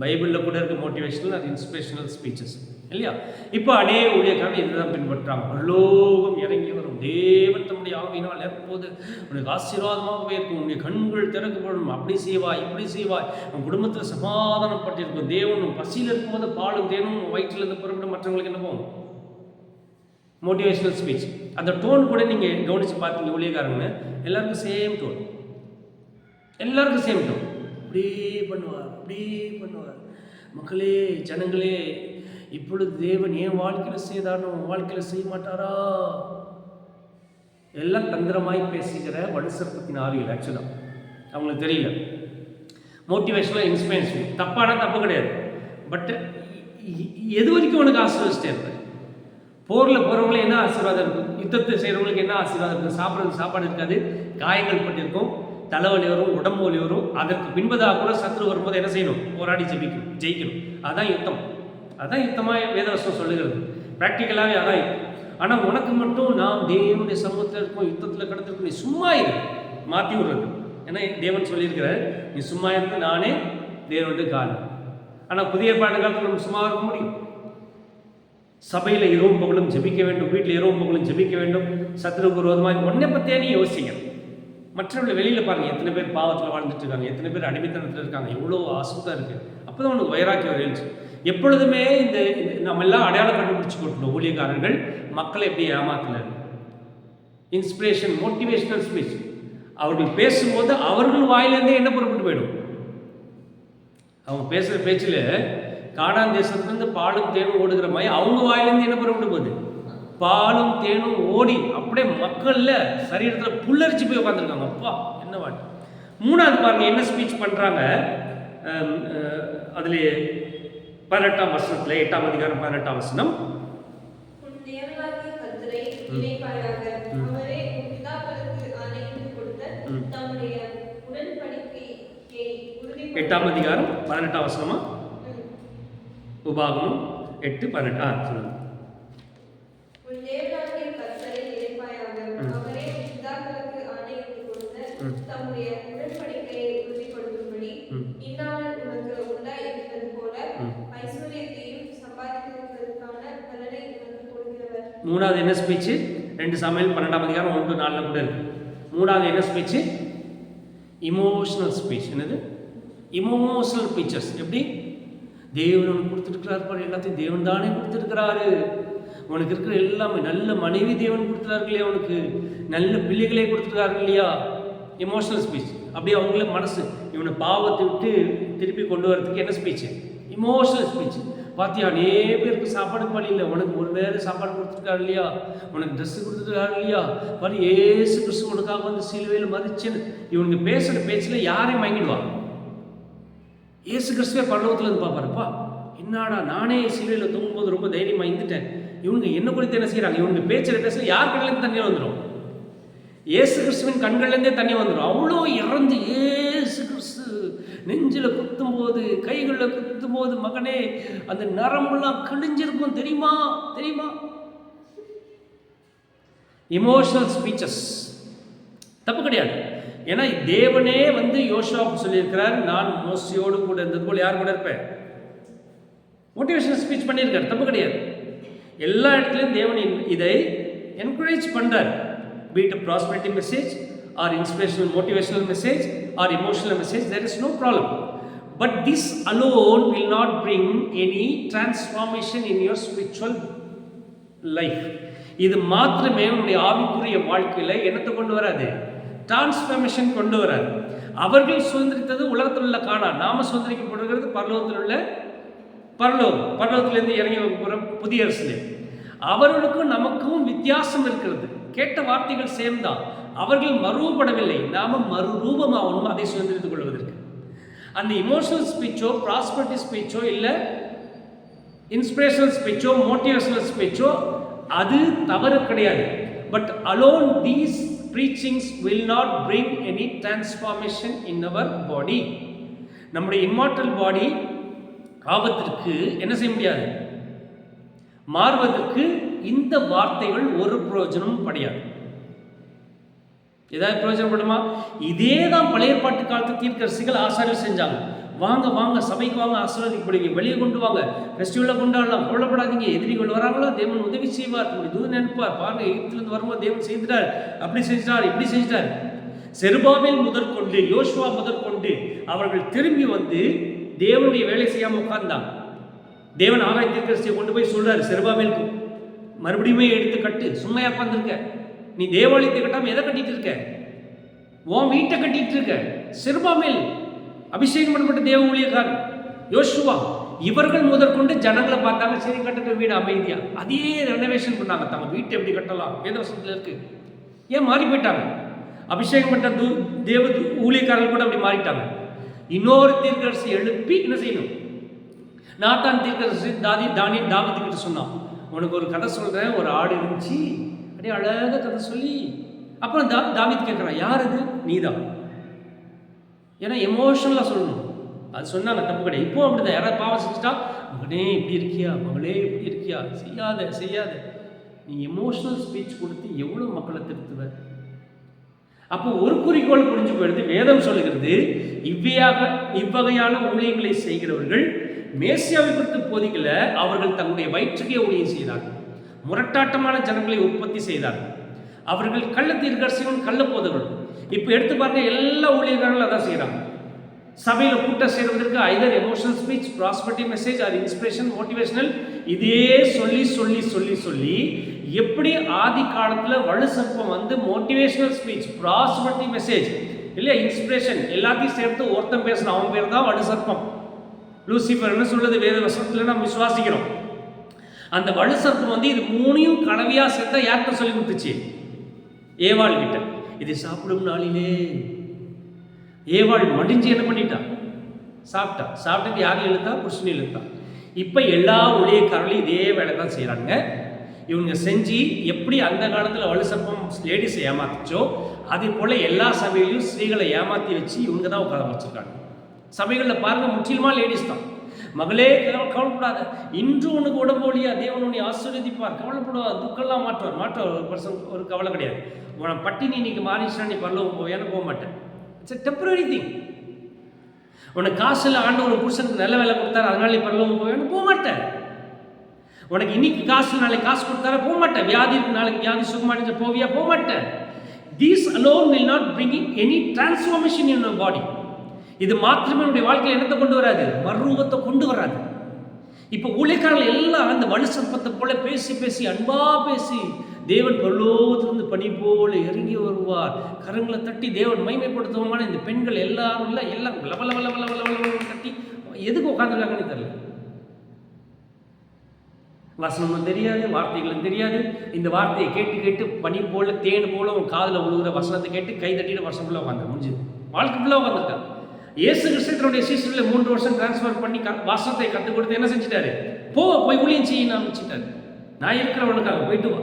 பைபிளில் கூட இருக்க மோட்டிவேஷனல் அது இன்ஸ்பிரேஷனல் ஸ்பீச்சஸ் இல்லையா. இப்போ அநேக ஊழியக்காரர்கள் இதுதான் பின்பற்றாங்க. பரலோகம் இறங்கி வரும், தேவன் தம்முடைய ஆவியினால் எப்போது உனக்கு ஆசீர்வாதமாகவே இருக்கும், உன்னுடைய கண்கள் திறக்கப்படும், அப்படி செய்வாய் இப்படி செய்வாய், உன் குடும்பத்தில் சமாதானப்பட்டிருக்கும், தேவனும் பசியில் இருக்கும்போது பாலும் தேனும் வயிற்றிலிருந்து புறப்படும், மற்றவங்களுக்கு என்ன போகும், மோட்டிவேஷனல் ஸ்பீச். அந்த டோன் கூட நீங்கள் கவனித்து பார்த்தீங்க ஊழியக்காரங்க எல்லாருக்கும் சேம் டோன், எல்லாருக்கும் சேம் டோன். அப்படியே பண்ணுவார், அப்படியே பண்ணுவார். மக்களே, ஜனங்களே, இப்பொழுது தேவன் ஏன் வாழ்க்கையில் செய்தானோ வாழ்க்கையில் செய்ய மாட்டாரா? எல்லாம் தந்திரமாய் பேசுகிற வலுசற்பத்தின் ஆவிகள். ஆக்சுவலாக அவங்களுக்கு தெரியல. மோட்டிவேஷனல் இன்ஸ்பிரேஷன் தப்பான தப்பு கிடையாது. பட் எது வரைக்கும் உனக்கு ஆசீர்வதிச்சிட்டே இருப்பேன். போரில் போகிறவங்களே என்ன ஆசீர்வாதம் இருக்கும், யுத்தத்தை செய்கிறவங்களுக்கு என்ன ஆசீர்வாதம் இருக்கும், சாப்பிட்றதுக்கு சாப்பாடு இருக்காது, காயங்கள் பட்டிருக்கும், தலைவலி வரும், உடம்பு வலி வரும். அதற்கு பின்பதாக கூட சத்ரு வரும்போது என்ன செய்யணும், போராடி ஜெயிக்கணும். அதுதான் யுத்தம். அதுதான் யுத்தமாக வேதவசனம் சொல்லுகிறது. ப்ராக்டிக்கலாகவே அதான் யுத்தம். ஆனால் உனக்கு மட்டும் நாம் தேவனுடைய சமூகத்தில் இருக்கும், யுத்தத்தில் கடந்திருக்கும், நீ சும்மா இரு, மாற்றி விடுறது. ஏன்னா தேவன் சொல்லியிருக்கிற, நீ சும்மா இருந்து நானே தேவனுடைய காலம். ஆனால் புதிய ஏற்பாடு காலத்தில் நம்ம சும்மா இருக்க முடியும். சபையில் இரவும் பகலும் ஜெபிக்க வேண்டும், வீட்டில் இரவும் பகலும் ஜெபிக்க வேண்டும். சத்துருக்கு விரோதமாக ஒன்றை பற்றியே நீ யோசிக்கணும். மற்றவர்கள் வெளியில் பாருங்கள், எத்தனை பேர் பாவத்தில் வாழ்ந்துட்டு இருக்காங்க, எத்தனை பேர் அடிமைத்தனத்தில் இருக்காங்க, எவ்வளோ அசுத்தம் இருக்குது. அப்போ தான் உனக்கு வைராக்கியம் வருச்சு. எப்பொழுதுமே இந்த நம்ம எல்லாம் அடையாளம் கண்டுபிடிச்சு கொடுக்கணும். ஊழியக்காரர்கள் மக்களை எப்படி ஏமாத்தல, இன்ஸ்பிரேஷன் மோட்டிவேஷனல் ஸ்பீச். அவர்கள் பேசும்போது அவர்கள் வாயிலேருந்தே என்ன புறப்பட்டு போயிடும். அவங்க பேசுகிற பேச்சில் கானான் தேசத்துலேருந்து பாலும் தேனும் ஓடுகிற மாதிரி அவங்க வாயிலேருந்து என்ன புறப்பட்டு போகுது, பாலும் தேனும் ஓடி அப்படியே மக்கள்ல சரீரத்தில் புல்லரிச்சு போய் உட்காந்துருக்காங்க. அப்பா என்ன வாட்டி. மூணாவது பாருங்க என்ன ஸ்பீச் பண்ணுறாங்க. அதில் 18ஆம் வசனத்தில் 8ஆம் அதிகாரம் 18ஆம் வசனம். எட்டாம் அதிகாரம் 18ஆம் வசனமா, உபாகமம் 8:18. சொல்லுங்க. மூணாவது என்ன ஸ்பீச்சு, 2 சாமுவேல் 12ஆம் அதிகாரம் 1-4 கூட இருக்கு. மூணாவது என்ன ஸ்பீச்சு, இமோஷனல் ஸ்பீச். என்னது, இமோஷனல் பிக்சர்ஸ். எப்படி, தேவன் உனக்கு கொடுத்துருக்கிறாரு பாரு, எல்லாத்தையும் தேவன் தானே கொடுத்துருக்கிறாரு. உனக்கு இருக்கிற எல்லாமே, நல்ல மனைவி தேவன் கொடுத்துருக்காரு இல்லையா, உனக்கு நல்ல பிள்ளைகளே கொடுத்துருக்காரு இல்லையா. Emotional speech. அப்படியே அவங்கள மனசு இவனை பாவத்தை விட்டு திருப்பி கொண்டு வரதுக்கு என்ன ஸ்பீச்சு, இமோஷனல் ஸ்பீச். பார்த்தியா, அநேக பேருக்கு சாப்பாடுக்கு வழி இல்லை, உனக்கு ஒரு வேறு சாப்பாடு கொடுத்துருக்காரு இல்லையா, உனக்கு ட்ரெஸ்ஸு கொடுத்துருக்காரு இல்லையா, பாரு ஏசு கிறிஸ்து உனக்காக வந்து சிலுவையில் மதிச்சுன்னு இவனுக்கு பேசுகிற பேச்சில் யாரையும் வாங்கிடுவாங்க. ஏசு கிறிஸ்துவே பரலோகத்தில் இருந்து பார்ப்பாருப்பா, என்னடா நானே சிலுவையில் தூங்கும்போது ரொம்ப தைரியமாக இருந்துட்டேன், இவங்க என்ன குறித்து என்ன செய்கிறாங்க, இவங்க பேச்சில் பேசல யார் கடலேருந்து தண்ணி வந்துடும். இயேசு கிறிஸ்துவின் கண்கள்லேருந்தே தண்ணி வந்துடும். அவ்வளோ இறந்து இயேசு கிறிஸ்து நெஞ்சில் குத்தும்போது, கைகளில் குத்தும்போது, மகனே அந்த நரம்பெல்லாம் கிழிஞ்சிருக்கும் தெரியுமா தெரியுமா? இமோஷனல் ஸ்பீச்சஸ் தப்பு கிடையாது. ஏன்னா தேவனே வந்து யோசுவாவுக்கு சொல்லியிருக்கிறார், நான் மோசையோடு கூட இருந்தது போல் யார் கூட இருப்பேன். மோட்டிவேஷனல் ஸ்பீச் பண்ணியிருக்கார், தப்பு கிடையாது. எல்லா இடத்துலையும் தேவன் இதை என்கரேஜ் பண்ணுறார். be it a prosperity message or inspirational motivational message or emotional message, there is no problem. But this alone will not bring any transformation in your spiritual life. இது மாத்திரமே உங்களுடைய ஆவிக்குரிய வாழ்க்கையில் என்னத்தை கொண்டு வராது? டிரான்ஸ்ஃபர்மேஷன் கொண்டு வராது. அவர்கள் சுதந்திரித்தது உலகத்தில் உள்ள கானான், நாம சுதந்திரிக்கப்படுகிறது பரலோகத்தில் உள்ள பரலோகத்திலிருந்து இறங்கி போகிற புதிய அரசிலே. அவர்களுக்கும் நமக்கும் வித்தியாசம் இருக்கிறது. கேட்ட வார்த்தைகள் சேம் தான். அவர்கள் மறுபடவில்லை, நாம மறுரூபமாகணும் அதை சுதந்திரித்துக் கொள்வதற்கு. அந்த இமோஷனல் ஸ்பீச்சோ, ப்ராஸ்பரிட்டி ஸ்பீச்சோ, இல்லை இன்ஸ்பிரேஷனல் ஸ்பீச்சோ, மோட்டிவேஷனல் ஸ்பீச்சோ, அது தவறு கிடையாது. But alone these preachings will not bring any transformation in our body. நம்முடைய இம்மார்டல் பாடி ஆபத்திற்கு என்ன செய்ய முடியாது, மாறுவதற்கு இந்த வார்த்தைகள் ஒரு பிரயோஜனமும் கிடையாது. ஏதாவது பிரயோஜனப்படுமா? இதே தான் பழைய பாட்டு காலத்து தீர்க்கதரிசிகள் ஆசாரியர் செஞ்சாங்க. வாங்க வாங்க சபைக்கு வாங்க, ஆசீர்வதிக்கப்படுவீங்க, வெளியே கொண்டு வாங்க, ஃபெஸ்டிவலில் கொண்டாடலாம், கவலைப்படாதீங்க, எதிரிகள் வராங்களோ தேவன் உதவி செய்வார், தூது நினைப்பார், பாருங்க எகிப்திலிருந்து வரும்போது தேவன் செய்துட்டார், அப்படி செஞ்சிட்டார், இப்படி செஞ்சிட்டார். செருபாபேல் முதற்கொண்டு யோசுவா முதற்கொண்டு அவர்கள் திரும்பி வந்து தேவனுடைய வேலை செய்யாமல் உட்கார்ந்தாங்க. தேவன் ஆகாய தீர்க்கதரிசியை கொண்டு போய் சொல்றாரு செருபாபேலுக்கு, மறுபடியுமே எடுத்து கட்டு, சும்மையா உட்கார்ந்துருக்க, நீ தேவாலயத்தை கட்டாம எதை கட்டிட்டு இருக்க, உன் வீட்டை கட்டிட்டு இருக்க. செருபாபேல் அபிஷேகம் பண்ணப்பட்ட தேவ ஊழியக்காரன், யோசுவா இவர்கள் முதற்கொண்டு ஜனங்களை பார்த்தாங்க, சரி கட்டுற வீடு அமைதியா, அதே ரெனோவேஷன் பண்ணாங்க. தங்க வீட்டை எப்படி கட்டலாம் வேதவசனத்தில் இருக்கு. ஏன் மாறி போயிட்டாங்க? அபிஷேகம் பண்ண தேவ ஊழியக்காரர்கள் கூட அப்படி மாறிட்டாங்க. இன்னொரு தீர்க்கதரிசி எழுப்பி என்ன செய்யணும்? நாத்தான் தீர்க்கதரிசி தாவீது கிட்ட சொன்னான், உனக்கு ஒரு கதை சொல்கிறேன், ஒரு ஆடு இருந்துச்சு, அப்படியே அழகாக கதை சொல்லி. அப்புறம் தாவீது கேட்குறான், யார் அது? நீதான். ஏன்னா எமோஷனலாக சொல்லணும். அது சொன்னாங்க, தப்பு கிடையாது. இப்போ அப்படிதான். யாராவது பாவம் செஞ்சுட்டா, மகனே இப்படி இருக்கியா, மகளே இப்படி இருக்கியா, செய்யாத. நீ எமோஷனல் ஸ்பீச் கொடுத்து எவ்வளோ மக்களை திருத்துவ? அப்போ ஒரு குறிக்கோள் புரிஞ்சு போயிடுது. வேதம் சொல்லுகிறது, இவ்வகையான ஊழியங்களை செய்கிறவர்கள் மேசியாவை குறித்து போதிக்கல, அவர்கள் தங்களுடைய வயிற்றுக்கே ஊழியம் செய்தார்கள். முரட்டாட்டமான ஜனங்களை உற்பத்தி செய்தார்கள். அவர்கள் கள்ள தீர்க்கதரிசிகளும் கள்ள போதவர்களும். இப்போ எடுத்து பாருங்க, எல்லா ஊழியர்களும் அதான் செய்கிறாங்க. சபையில் கூட்டம் சேர்வதற்கு either emotional speech, prosperity message or inspiration, motivational, இதே சொல்லி சொல்லி சொல்லி சொல்லி எப்படி ஆதி காலத்தில் வலு சர்ப்பம் வந்து மோட்டிவேஷனல் ஸ்பீச், ப்ராஸ்பரிட்டி மெசேஜ் இல்லை இன்ஸ்பிரேஷன் எல்லாத்தையும் சேர்த்து ஒருத்தன் பேசணும், அவன் பேர் தான் வலு சர்ப்பம். லூசிஃபர்னு சொல்லுது வேத வசனத்தில் நம்ம விசுவாசிக்கிறோம். அந்த வலு சர்ப்பம் வந்து இது மூணையும் கலவையாக சேர்த்தா யார்கிட்ட சொல்லி கொடுத்துச்சு? ஏவாள் கிட்ட. இது சாப்பிடும் நாளிலே ஏவாள் மடிஞ்சு என்ன பண்ணிட்டா? சாப்பிட்டுட்டு யார் இழுத்தா? புருஷன் இழுத்தா. இப்போ எல்லா ஊழியக்காரர்களும் இதே வேலை தான் செய்கிறாங்க. இவங்க செஞ்சு எப்படி அந்த காலத்தில் வலு சர்ப்பம் லேடிஸை ஏமாத்திச்சோ அதே போல் எல்லா சபையிலையும் ஸ்திரீகளை ஏமாற்றி வச்சு இவங்க தான் உட்கார வச்சுருக்காங்க. சபைகளில் பாருங்கள், முற்றிலுமா லேடிஸ் தான். மகளே கவலைப்படாத, இன்று உனக்கு உடம்போலியா தேவன் உன்னை ஆசீர்வதிப்பார், கவலைப்படுவார், துக்கெல்லாம் மாற்றுவார். ஒரு கவலை கிடையாது. உன பட்டினி இன்னைக்கு மாறிச்சுன்னா நீ பரலோகம் போவேன்னு போக மாட்டேன். It's a temporary thing. உனக்கு காசில் ஆண்டவர் புருஷனுக்கு நல்ல வேலை கொடுத்தாரு, அதனால நீ பரலோகம் போவேன்னு போக மாட்டேன். உனக்கு இன்னைக்கு காசு நாளைக்கு காசு கொடுத்தார போக மாட்டேன். வியாதி இருக்கு, நாளைக்கு வியாதி சுகமாடிச்ச போவியா? போக மாட்டேன். These alone will not bring any transformation in your body. இது மாத்திரமே உடைய வாழ்க்கையில் என்னத்தை கொண்டு வராது? மறுரூபத்தை கொண்டு வராது. இப்போ ஊழியக்காரர்கள் எல்லாம் அந்த வலு சர்ப்பத்தை போல பேசி பேசி அன்பா பேசி தேவன் பரலோகத்திலிருந்து பனி போல இறங்கி வருவார், கரங்களை தட்டி தேவன் மைமைப்படுத்துவோமான இந்த பெண்கள் எல்லாரும் இல்லை, எல்லாம் லவ தட்டி எதுக்கு உட்காந்துருக்காங்கன்னு தெரியல. வசனமும் தெரியாது, வார்த்தைகளும் தெரியாது. இந்த வார்த்தையை கேட்டு கேட்டு பனி போல தேன் போல உன் காதில் விழுகிற வசனத்தை கேட்டு கை தட்டிட்டு வருஷம் ஃபுல்லாக உட்காந்து முடிஞ்சுது. வாழ்க்கை ஃபுல்லாக உட்காந்துருக்காங்க. இயேசு கிறிஸ்துவனுடைய சீசனில் 3 வருஷம் டிரான்ஸ்ஃபர் பண்ணி வசனத்தை கற்றுக் கொடுத்து என்ன செஞ்சுட்டாரு? போய் ஊழியம் செய்ய அமைச்சிட்டாரு. நான் இருக்கிறவனுக்காக போயிட்டு வா.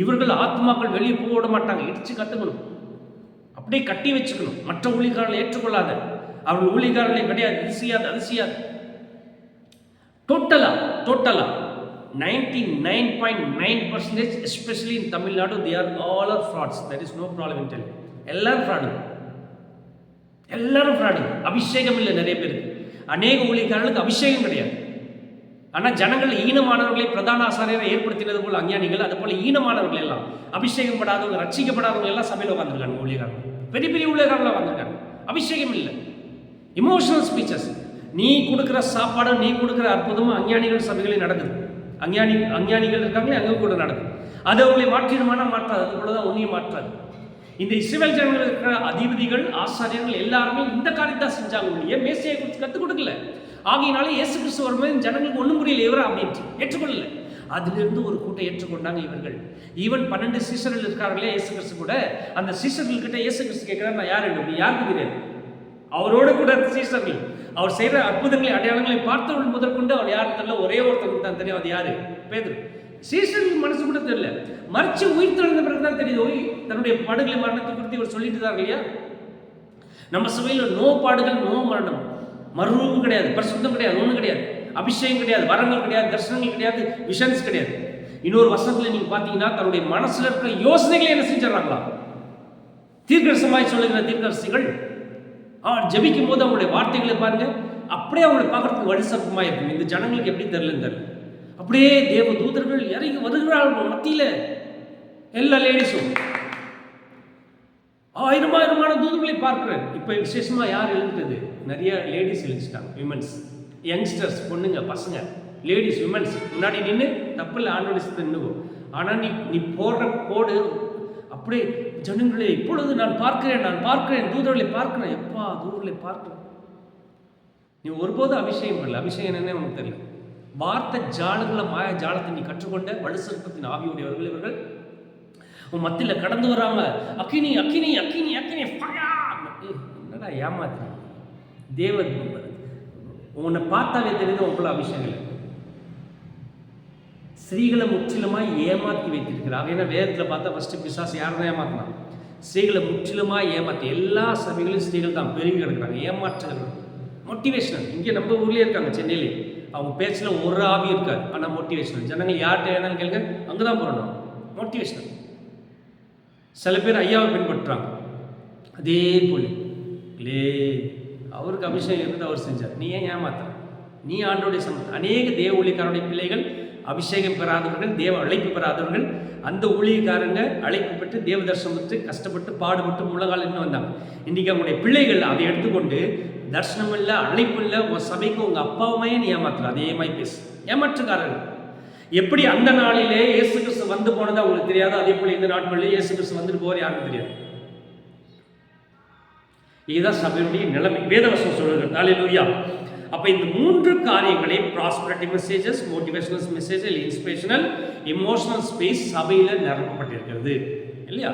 இவர்கள் ஆத்மாக்கள் வெளியே போக விட மாட்டாங்க, இடிச்சு கற்றுக்கணும். அப்படியே கட்டி வச்சுக்கணும். மற்ற ஊழியக்காரர்களை ஏற்றுக்கொள்ளாத, அவர்கள் ஊழியக்காரர்களே கிடையாது, இது செய்யாது அது செய்யாது. டோட்டலா 99.9% especially in Tamil Nadu they are all are frauds. There is no problem in telling. எல்லாரும் ஃப்ராடு. அபிஷேகம் இல்லை நிறைய பேருக்கு. அநேக ஊழியக்காரர்களுக்கு அபிஷேகம் கிடையாது. ஆனால் ஜனங்கள் ஈனமானவர்களை பிரதான ஆசாரியரை ஏற்படுத்தினது போல் அஞ்ஞானிகள், அது போல ஈனமானவர்கள் எல்லாம், அபிஷேகம் படாதவங்க, ரட்சிக்கப்படாதவங்க எல்லாம் சபையில் உட்காந்துருக்காங்க. ஊழியக்காரர்கள் பெரிய பெரிய ஊழியக்காரர்களாக உட்காந்துருக்காங்க. அபிஷேகம் இல்லை, இமோஷனல் ஸ்பீச்சஸ். நீ கொடுக்குற சாப்பாடும் நீ கொடுக்குற அற்புதமும் அஞ்ஞானிகள் சபைகளில் நடக்குது. அஞ்ஞானிகள் இருக்காங்களே அங்கே கூட நடக்குது. அது அவங்களை மாற்றிடுமானா மாற்றாது. அது போல தான் ஒன்றையும் மாற்றாது. இந்த இஸ்ரவேல் ஜனங்கள் இருக்கிற அதிபதிகள், ஆசாரியர்கள் எல்லாருமே இந்த காரியத்தை செஞ்சாங்க ஒழிய மேசியை குறித்து கற்றுக் கொடுக்கல. ஆகையினாலே இயேசு கிறிஸ்து வரும்போது ஜனங்களுக்கு ஒன்றும் புரியல, இவரா அப்படின்ட்டு ஏற்றுக்கொள்ளல. அதிலிருந்து ஒரு கூட்டம் ஏற்றுக்கொண்டாங்க இவர்கள். ஈவன் 12 சீசர்கள் இருக்கார்களே இயேசு கிறிஸ்து கூட, அந்த சீசர்கள் கிட்ட இயேசு கிறிஸ்து கேட்கிறார், நான் யார் என்று யாருக்கு தெரியாது. அவரோட கூட சீசர்கள் அவர் செய்கிற அற்புதங்களை அடையாளங்களை பார்த்தவர்கள் முதற்கொண்டு அவர் யாருக்கு தெரியல, ஒரே ஒருத்தருக்கு தான் தெரியும். அது யாரு? பேதுரு. சீசர்களுக்கு மனசு கூட தெரியல. மறிச்சு உயிர் தெழுந்த பிறகு தான் தெரியுது. தன்னுடைய பாடுகளை மரணத்தை குறித்து இவர் சொல்லிட்டு தான் இல்லையா? நம்ம சபையில் நோ பாடுகள் நோ மரணம், மறுரூபம் கிடையாது, பரிசுத்தம் கிடையாது, ஒன்றும் கிடையாது, அபிஷேகம் கிடையாது, வரங்கள் கிடையாது, தரிசனங்கள் கிடையாது, விஷன்ஸ் கிடையாது. இன்னொரு வசனத்தில் நீங்க பார்த்தீங்கன்னா தன்னுடைய மனசுல இருக்கிற யோசனைகளை என்ன செஞ்சிடறாங்களா? தீர்க்கதரிசனமாய் சொல்லுகிற தீர்க்கதரிசிகள் ஜெபிக்கும் போது அவங்களுடைய வார்த்தைகளை பாருங்க, அப்படியே அவங்களை பார்க்கறதுக்கு வலுசப்பமா இருக்கும். இந்த ஜனங்களுக்கு எப்படி தெரியலன்னு தெரியல. அப்படியே தேவ தூதர்கள் இறங்கி வருகிறார்கள் மத்தியில. எல்லா லேடிஸும் ஆயிரமான தூதர்களை பார்க்கிறேன். இப்போ விசேஷமா யார் எழுதுறது? நிறைய லேடிஸ் எழுதிட்டாங்க. விமன்ஸ், யங்ஸ்டர்ஸ், பொண்ணுங்க, பசங்க, லேடிஸ், விமன்ஸ் முன்னாடி நின்று தப்பில் ஆண்டோட நின்னுக்கும். ஆனால் நீ போடுற கோடு அப்படியே ஜனங்களே இப்பொழுது நான் பார்க்கிறேன் தூதர்களை பார்க்கிறேன். எப்பா தூதர்களை பார்க்கிறேன். நீ ஒருபோது அபிஷேகம் பண்ணல. அபிஷேகம் என்னன்னு உனக்கு தெரியல. வார்த்தை ஜாலங்களை, மாய ஜாலத்தை நீ கற்றுக்கொண்ட வலுசற்பத்தின் ஆவியுடையவர்கள் இவர்கள் உன் மத்தியில் கடந்து வராம அக்கினி அக்கினி அக்கினி அக்கினி என்னடா ஏமாத்து. தேவன் உன்னை பார்த்தாலே தெரியுது உங்களுக்குள்ள அபிஷேகம் இல்லை. ஸ்திரீகளை முற்றிலுமாய் ஏமாற்றி வைத்திருக்கிறார். ஏன்னா வேதத்தில் பார்த்தா ஃபர்ஸ்ட் பிசாசு யாரும் ஏமாத்தினான்? ஸ்திரீகளை முற்றிலுமாய் ஏமாற்றி. எல்லா சபைகளும் ஸ்திரீகள் தான் பெருகி கிடக்கிறாங்க, ஏமாற்றுகிறாங்க. மோட்டிவேஷனல் இங்கே நம்ம ஊர்லேயே இருக்காங்க, சென்னையிலே. அவங்க பேச்சில் ஒரு ஆவி இருக்காது, ஆனால் மோட்டிவேஷனல். ஜனங்கள் யார்கிட்ட வேணாலும் கேளுங்க, அங்கே தான் போகணும். மோட்டிவேஷனல். சில பேர் ஐயாவை பின்பற்றுறாங்க. அதே போல அவருக்கு அபிஷேகம் இருந்து அவர் செஞ்சார். நீ ஏன் ஏமாத்துற? நீ ஆண்டோடைய அநேக தேவ ஊழியக்காரருடைய பிள்ளைகள் அபிஷேகம் பெறாதவர்கள், தேவ அழைப்பு பெறாதவர்கள், அந்த ஊழியக்காரங்க அழைப்பு பெற்று தேவ தரிசனம் பெற்று கஷ்டப்பட்டு பாடுபட்டு முழங்கால் இன்னும் வந்தாங்க. இன்றைக்கி அவங்களுடைய பிள்ளைகள் அதை எடுத்துக்கொண்டு தரிசனம் இல்லை, அழைப்பு இல்லை, உன் சபைக்கு உங்கள் அப்பாவுமே நீ ஏமாத்துற. அதே மாதிரி பேசு. ஏமாற்றுக்காரர்கள். எப்படி அந்த நாளிலே இயேசு கிறிஸ்து வந்து போனது அவங்களுக்கு தெரியாது, அதே போல இந்த நாட்களிலே இயேசு கிறிஸ்து வந்துட்டு போவார் யாருக்கும் தெரியாது. இதுதான் சபையுடைய நிலைமை. வேதவசனம் சொல்லுங்கள். ஹல்லேலூயா. அப்ப இந்த 3 காரியங்களை, prosperity messages, motivational message, inspirational, emotional space சபையில நிரப்பப்பட்டிருக்கிறது இல்லையா?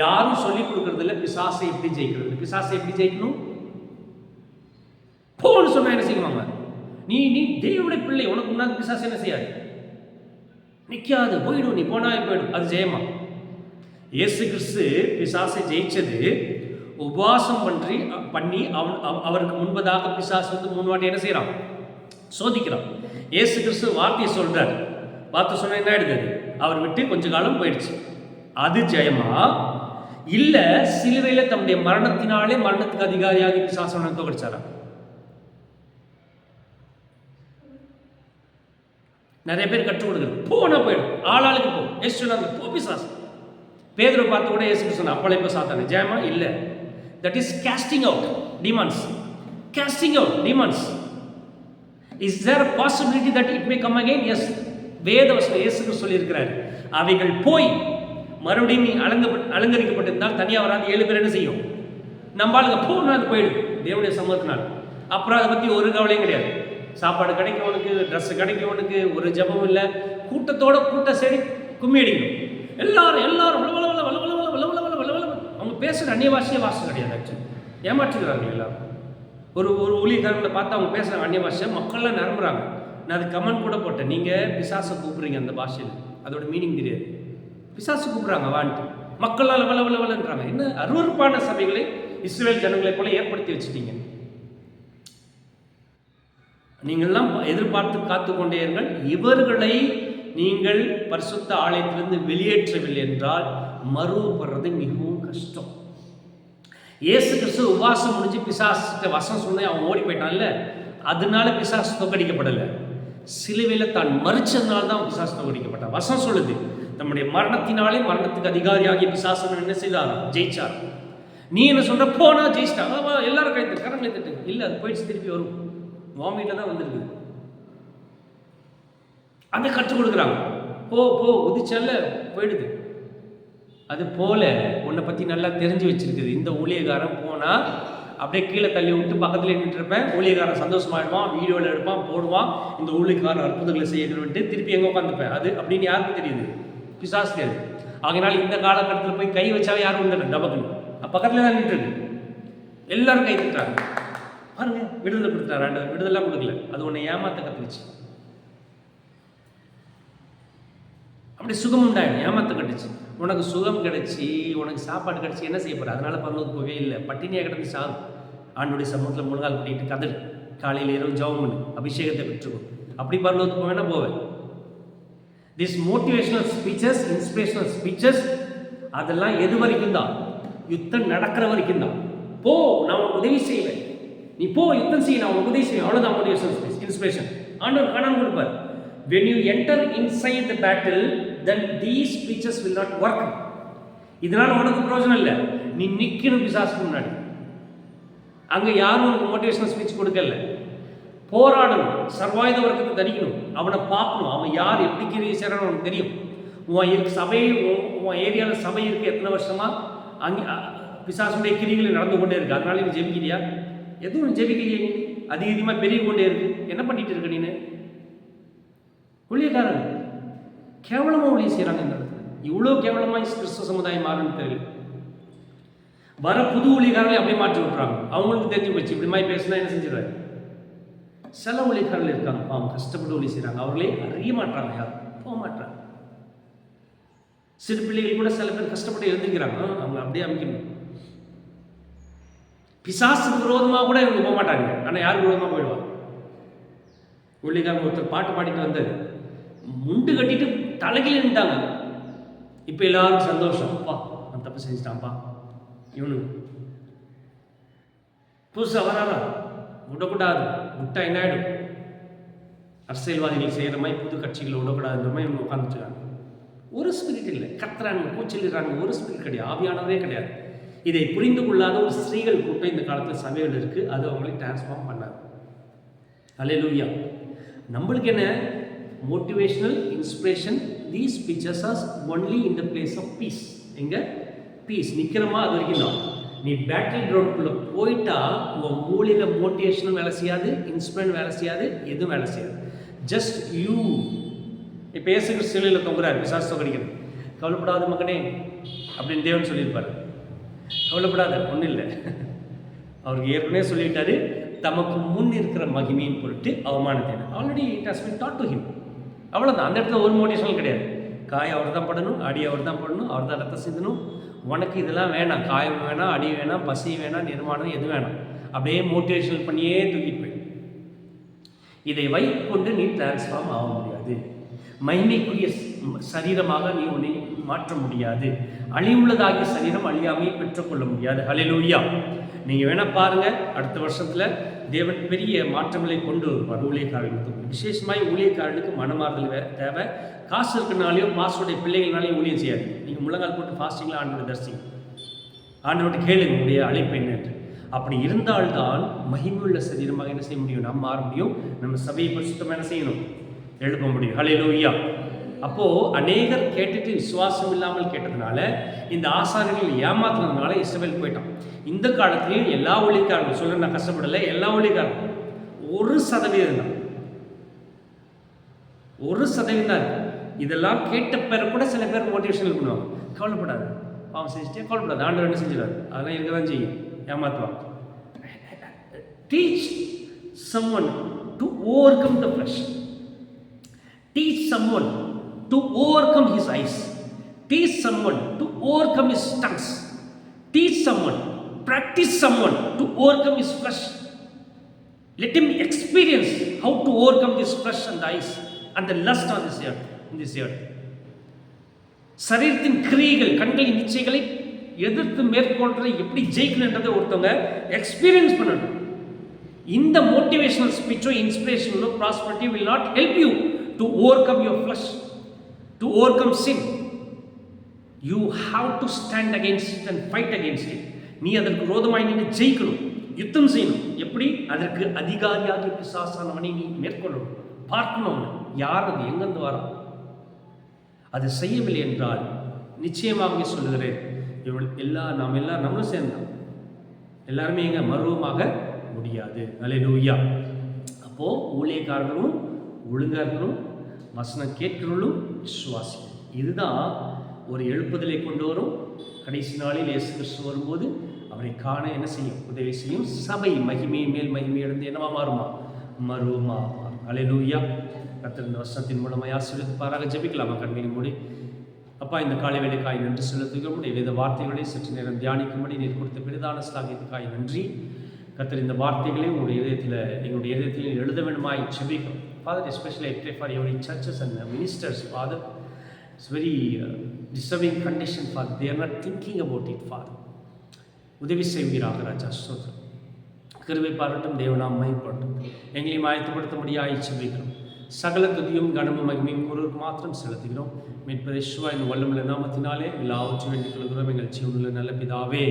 யாரும் சொல்லிக் கொடுக்கறது இல்லை பிசாசை எப்படி ஜெயிக்கிறது. பிசாசை எப்படி ஜெயிக்கணும்? போன்னு சொன்னா என்ன செய்வாங்க? நீ தேவனுடைய பிள்ளை, உனக்கு முன்னாடி பிசாசு என்ன செய்யாது? நிற்காது, போயிடும். நீ போனாவே போயிடும். அது ஜெயமா? இயேசு கிறிஸ்து பிசாசை ஜெயிச்சது உபவாசம் பண்ணி அவருக்கு முன்பதாக பிசாசு வந்து 3 வாட்டி என்ன செய்யறான்? சோதிக்கிறான். இயேசு கிறிஸ்து வார்த்தையை சொல்றார். வார்த்தை சொன்ன என்ன ஆயிடுது? அவர் விட்டு கொஞ்ச காலம் போயிடுச்சு. அது ஜெயமா? இல்ல சிலுவையில தம்முடைய மரணத்தினாலே மரணத்துக்கு அதிகாரியாகி பிசாசனை தோற்கடிச்சாரா? நிறைய பேர் கற்றுக் கொடுக்குறது. போனா போயிடும், ஆளாளுக்கு போ. ஏசு சொன்னாங்க போ பிசாசு. பேதுரு பார்த்து கூட இயேசு சொன்னார் அப்பளை இப்போ சாத்தானே. ஜெயமா? இல்ல. That is casting out demons. Casting out demons. Is there a possibility that it may come again? Yes. வேதவசனம் இயேசு சொல்லியிருக்கிறார், அவைகள் போய் மறுபடியும் நீ அலங்கரிக்கப்பட்டிருந்தால் தனியாக வராது 7 பேர் என்ன செய்யும்? நம்மளுக்கு போனா அது போயிடும் தேவனுடைய சமூகத்தினால். அப்புறம் அதை பற்றி ஒரு கவலையும் கிடையாது. சாப்பாடு கிடைக்கவனுக்கு, ட்ரெஸ் கிடைக்கவனுக்கு, ஒரு ஜபம் இல்லை. கூட்டத்தோட கூட்டம் சரி கும்மி அடிக்கணும். எல்லாரும் அவங்க பேசுகிற அந்நிய பாஷையே வாசம் கிடையாது. ஆக்சுவலி ஏமாற்றுகிறாங்க எல்லாரும். ஒரு ஊழியக்காரங்களை பார்த்து அவங்க பேசுகிற அந்நிய பாஷை மக்கள்லாம் நிரம்புறாங்க. நான் அது கமெண்ட் கூட போட்டேன். நீங்கள் பிசாசை கூப்பிட்றீங்க அந்த பாஷையில், அதோட மீனிங் தெரியாது. பிசாசு கூப்பிட்றாங்க வான்ட்டு. மக்கள் லவலவலன்றாங்க. என்ன அருவருப்பான சபைகளை இஸ்ரவேல் ஜனங்களை போல ஏற்படுத்தி வச்சுட்டீங்க. நீங்கள்லாம் எதிர்பார்த்து காத்து கொண்டீர்கள். இவர்களை நீங்கள் பரிசுத்த ஆலயத்திலிருந்து வெளியேற்றவில்லை என்றால் மறுபடுறது மிகவும் கஷ்டம். இயேசு கிறிஸ்து உபவாசம் முடிஞ்சு பிசாசுக்கு வசம் சொன்ன அவன் ஓடி போயிட்டான்ல, அதனால பிசாசு தோக்கடிக்கப்படலை. சிலுவையில் தான் மறிச்சதுனால தான் பிசாசு தோக்கடிக்கப்பட்டான். வசம் சொல்லுது, நம்முடைய மரணத்தினாலே மரணத்துக்கு அதிகாரியாகிய பிசாசன் என்ன செய்தார்? ஜெயிச்சார். நீ என்ன சொல்ற? போனா ஜெயிச்சிட்டாங்க, எல்லாரும் கைத்து கரங்களை தட்டு. இல்லை, அது போயிடுச்சு, திருப்பி வரும். வாமிட்டில் தான் வந்திருக்குது. அதை கற்றுக் கொடுக்குறாங்க. போ போ உதிச்சல்ல போயிடுது. அது போல உன்னை பற்றி நல்லா தெரிஞ்சு வச்சிருக்குது. இந்த ஊழியக்காரன் போனால் அப்படியே கீழே தள்ளி விட்டு பக்கத்தில் நின்றுருப்பேன். ஊழியக்காரன் சந்தோஷமாயிடுவான், வீடியோவில் எடுப்பான், போடுவான். இந்த ஊழியக்காரன் அற்புதங்களை செய்யணும்ட்டு திருப்பி எங்கே உட்காந்துப்பேன். அது அப்படின்னு யாருக்கும் தெரியுது? பிசாசு தெரியுது. ஆகையினால இந்த காலகட்டத்தில் போய் கை வச்சாவே யாரும் வந்துடும் டபக்குன்னு. பக்கத்தில் தான் நின்றுருக்கு. எல்லாரும் கை தட்டுறாங்க. பாருங்க, விடுதலை கொடுத்தாரு. விடுதலை கொடுக்கல, அது உன்னை ஏமாத்த கற்றுக்குச்சு. அப்படி சுகம் உண்டாயிடும். ஏமாத்த கட்டுச்சு. உனக்கு சுகம் கிடைச்சி, உனக்கு சாப்பாடு கிடைச்சி என்ன செய்ய போகிற? அதனால பரலோகத்துக்கு போகவே இல்லை. பட்டினியாக கிடந்து சாகும். ஆண்டுடைய சமூகத்தில் முழுங்கால் கூட்டிகிட்டு கதல், காலையில் இரவு ஜெபம் பண்ணு, அபிஷேகத்தை பெற்றுக்கும். அப்படி பரலோகத்துக்கு போவேன்னா போவேன். This motivational speeches, inspirational speeches, அதெல்லாம் எது வரைக்கும் தான்? யுத்தம் நடக்கிற வரைக்கும் தான். போ, நான் உனக்கு உதவி செய்வேன், நீ போ யுத்தம் செய்ய, நான் உனக்கு உதவி செய்வேன். அவ்வளோதான் மோட்டிவேஷனல் ஸ்பீச், இன்ஸ்பிரேஷன். ஆண்டவர் காணாமல் கொடுப்பார். When you enter inside the battle, then these speeches will not work. இதனால உனக்கு பிரயோஜனம் இல்லை. நீ நிற்கணும் பிசாசுக்கு முன்னாடி. அங்கே யாரும் உனக்கு மோட்டிவேஷனல் ஸ்பீச் கொடுக்கல. போராடணும், சர்வாயுத வர்க்கத்தை தரிக்கணும், அவனை பார்க்கணும், அவன் யார், எப்படி கிரியை செய்யறான்னு உனக்கு தெரியும். உன் சபை, உன் ஏரியாவில் சபை இருக்குது எத்தனை வருஷமா, அங்கே பிசாசுடைய கிரிகளை நடந்து கொண்டே இருக்கு. அதனால நீ ஜெபிக்கிறியா? எதுவும் ஜெபிக்கலையே. நீ அதிகமாக பெருகி கொண்டே இருக்கு. என்ன பண்ணிட்டு இருக்க நீனு? ஊழியக்காரன் கேவலமாக ஊழியம் செய்கிறாங்க. இந்த இடத்துல இவ்வளோ கேவலமாக கிறிஸ்துவ சமுதாயம் மாறுன்னு தெரியல. வர புது ஊழியக்காரர்களை அப்படியே மாற்றி விட்டுறாங்க. அவங்களுக்கு தெரிஞ்சு போச்சு, இப்படி மாதிரி பேசுனா என்ன செஞ்சிடறாரு. சில ஊழியக்காரர்கள் இருக்காங்க, அவங்க கஷ்டப்பட்டு ஊழியம் செய்கிறாங்க, அவர்களே அறிய மாட்டாங்க, யாரும் போக மாட்டாங்க. சிறு பிள்ளைகள் கூட சில பேர் கஷ்டப்பட்டு எழுந்திருக்கிறாங்க, அவங்க அப்படியே அமைக்கணும். பிசாசுக்கு விரோதமாக கூட இவங்க போக மாட்டாங்க, ஆனால் யாருக்கு விரோதமாக போயிடுவாங்க. ஊழியக்காரங்க ஒருத்தர் பாட்டு பாடிட்டு வந்தார், முண்டு கட்டிட்டு தலைகில நின்ட்டாங்க. இப்போ எல்லாரும் சந்தோஷம், அப்பா அவன் தப்பு செஞ்சுட்டான்ப்பா. இவனு புதுசாக வராரா, விடக்கூடாது, விட்டா என்ன ஆகிடும்? அரசியல்வாதிகள் செய்கிற மாதிரி புது கட்சிகளை விடக்கூடாதுன்ற மாதிரி இவங்க உட்காந்துட்டுருக்காங்க. ஒரு ஸ்பிரிட் இல்லை, கத்துறாங்க, கூச்சலிடுறாங்க, ஒரு ஸ்பிரிட் கிடையாது, ஆவியானவரே கிடையாது. இதை புரிந்து கொள்ளாத ஒரு ஸ்திரீகள் கூட்டம் இந்த காலத்தில் சபைகள் இருக்குது. அது அவங்களை டிரான்ஸ்ஃபார்ம் பண்ணாது. அல்லேலூயா. நம்மளுக்கு என்ன? Motivational inspiration, these speeches are only in the place of peace. எங்கே பீஸ் நிற்கிறோமா அது வரைக்கும் தான். நீ பேட்டில் கிரவுண்டுக்குள்ளே போயிட்டா உன் மூலையில் மோட்டிவேஷனும் வேலை செய்யாது, இன்ஸ்பிரேஷன் வேலை செய்யாது, எதுவும் வேலை செய்யாது. Just you. இப்போ இயேசு சிலுவையில் தொங்குறாரு, பிசாசு தொங்கடிக்கிறது. கவலைப்படாத மகனே அப்படின்னு தேவன் சொல்லியிருப்பார். கவலைப்படாத, ஒன்றும் இல்லை. அவருக்கு ஏற்கனவே சொல்லிட்டாரு, தமக்கு முன் இருக்கிற மகிமையின் பொருட்டு அவமானத்தை already it has been dot to him. அவ்வளோதான். அந்த இடத்துல ஒரு மோட்டிவேஷனல் கிடையாது. காய் அவர் தான் படணும், அடி அவர் தான் படணும், அவர் தான் ரத்தம் சிந்தணும். உனக்கு இதெல்லாம் வேணாம், காயம் வேணாம், அடி வேணாம், பசி வேணாம், நிர்மாணம் எது வேணாம். அப்படியே மோட்டிவேஷனல் பண்ணியே தூக்கிட்டு போய் இதை வைத்துக்கொண்டு நீ டிரான்ஸ்ஃபார்ம் ஆக முடியாது. மகிமைக்குரிய சரீரமாக நீ உன்னை மாற்ற முடியாது. அழிவுள்ளதாகிய சரீரம் அழியாமையை பெற்றுக்கொள்ள முடியாது. ஹல்லேலூயா. நீங்கள் வேணால் பாருங்கள், அடுத்த வருஷத்தில் தேவன் பெரிய மாற்றங்களை கொண்டு வருவார் ஊழியக்காரர்களுக்கு. விசேஷமாக ஊழியக்காரர்களுக்கு மனமாறுதல் தேவை. காசு இருக்கிறனாலையோ பாஸ்டருடைய பிள்ளைகள்னாலையும் ஊழியம் செய்யாது. நீங்கள் முழங்கால் போட்டு ஃபாஸ்டிங்கில் ஆண்டோட தரிசிங்க, ஆண்டோட கேளுங்க உங்களுடைய அழைப்பு என்னன்று. அப்படி இருந்தால்தான் மகிமையுள்ள சரீரமாக என்ன செய்ய முடியும்? நம்ம மாற முடியும். நம்ம சபையை பரிசுத்தமாக என்ன செய்யணும்? எழுப்ப முடியும். ஹல்லேலூயா. அப்போது அநேகர் கேட்டுட்டு விசுவாசம் இல்லாமல் கேட்டதுனால, இந்த ஆசாரியர்கள் ஏமாத்துனதுனால இஸ்ரவேல் போயிட்டான். இந்த காலத்துலேயும் எல்லா ஊழியக்காரர்களும் சொல்ல நான் கஷ்டப்படலை, எல்லா ஊழியக்காரர்களும் 1% தான், 1% தான். இதெல்லாம் கேட்ட பேர் கூட சில பேர் மோட்டிவேஷன் பண்ணுவாங்க. கவலைப்படாது, பாவம் செஞ்சுட்டே கவலைப்படாது, ஆண்டவர் என்ன செஞ்சிடாரு, அதெல்லாம் இருக்க தான் செய்யும், ஏமாற்றுவாங்க. Teach someone to overcome the flesh. Teach someone to overcome his eyes. Teach someone to overcome his tongues. Teach someone, practice someone to overcome his flesh. Let him experience how to overcome this flesh and the eyes and the lust on this earth, in this earth. சரீரத்தின் கிரியைகள், கண்களின் இச்சைகளை எதிர்த்து மேற்கொள்றதை எப்படி ஜெயிக்கணுன்றதை ஒருத்தவங்க experience பண்ணணும். இந்த motivational ஸ்பீச்சோ இன்ஸ்பிரேஷனோ prosperity will not help you to overcome your flesh, to overcome sin. You have to stand against it and fight against it. நீ அதற்கு விரோதமாய் நின்று ஜெயிக்கணும், யுத்தம் செய்யணும். எப்படி? அதற்கு அதிகாரியாக பிசாசானவனை நீ மேற்கொள்ளணும், பார்க்கணும். யார் அது, எங்கிருந்து வர? அது செய்யவில்லை என்றால் நிச்சயமாக சொல்லுகிறேன், நாம் எல்லாம் நம்மளும் சேர்ந்தோம், எல்லாருமே எங்க மருவமாக முடியாது. அல்லேலூயா. அப்போ ஊழியக்காரர்களும் ஒழுங்கா இருக்கணும், வசனம் கேட்கிறவர்களும் விசுவாசிக்கணும். இதுதான் ஒரு எழுப்புதலை கொண்டு வரும். கடைசி நாளில் இயேசு கிறிஸ்து வரும்போது அவரை காண என்ன செய்யும்? உதவி செய்யும். சபை மகிமை மேல் மகிமை அடைந்து என்னவா மாறுமா? மருவமா மாறும். அல்லேலூயா. கர்த்தர் இந்த வசனத்தின் மூலமாக ஆசீர்வதிப்பாராக. ஜெபிக்கலாமா? கண்களை மூடி. அப்பா, இந்த காலை வேலைக்காய் நன்றி செலுத்துகிறோம். வேத வார்த்தைகளை சற்று நேரம் தியானிக்கும்படி நீர் கொடுத்த பெரிதான ஸ்லாகியத்துக்காய் நன்றி. கர்த்தர் இந்த வார்த்தைகளை எங்களுடைய இதயத்தில் எழுத வேண்டுமாய் ஜெபிக்கிறோம். Father, especially I pray for every churches and ministers, Father. It's very disturbing condition, Father. They are not thinking about it, Father. உதவி செய்வீராக ராஜா. ஸ்தோத்திரம். கிருபை பாராட்டும், தேவனாம் மகிமைப்படட்டும். எங்களையும் ஆயத்தப்படுத்தும்படியாய் ஜெபிக்கிறோம். சகல துதியும் கனமும் மகிமையும் ஒருவருக்கு மாத்திரம் செலுத்துகிறோம். மீட்பர் இயேசுவின் வல்லமையுள்ள நாமத்தினாலே எல்லாவற்றையும் வேண்டிக் கொள்கிறோம் எங்கள் ஜீவனுள்ள நல்ல பிதாவே.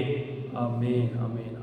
ஆமென், ஆமென்.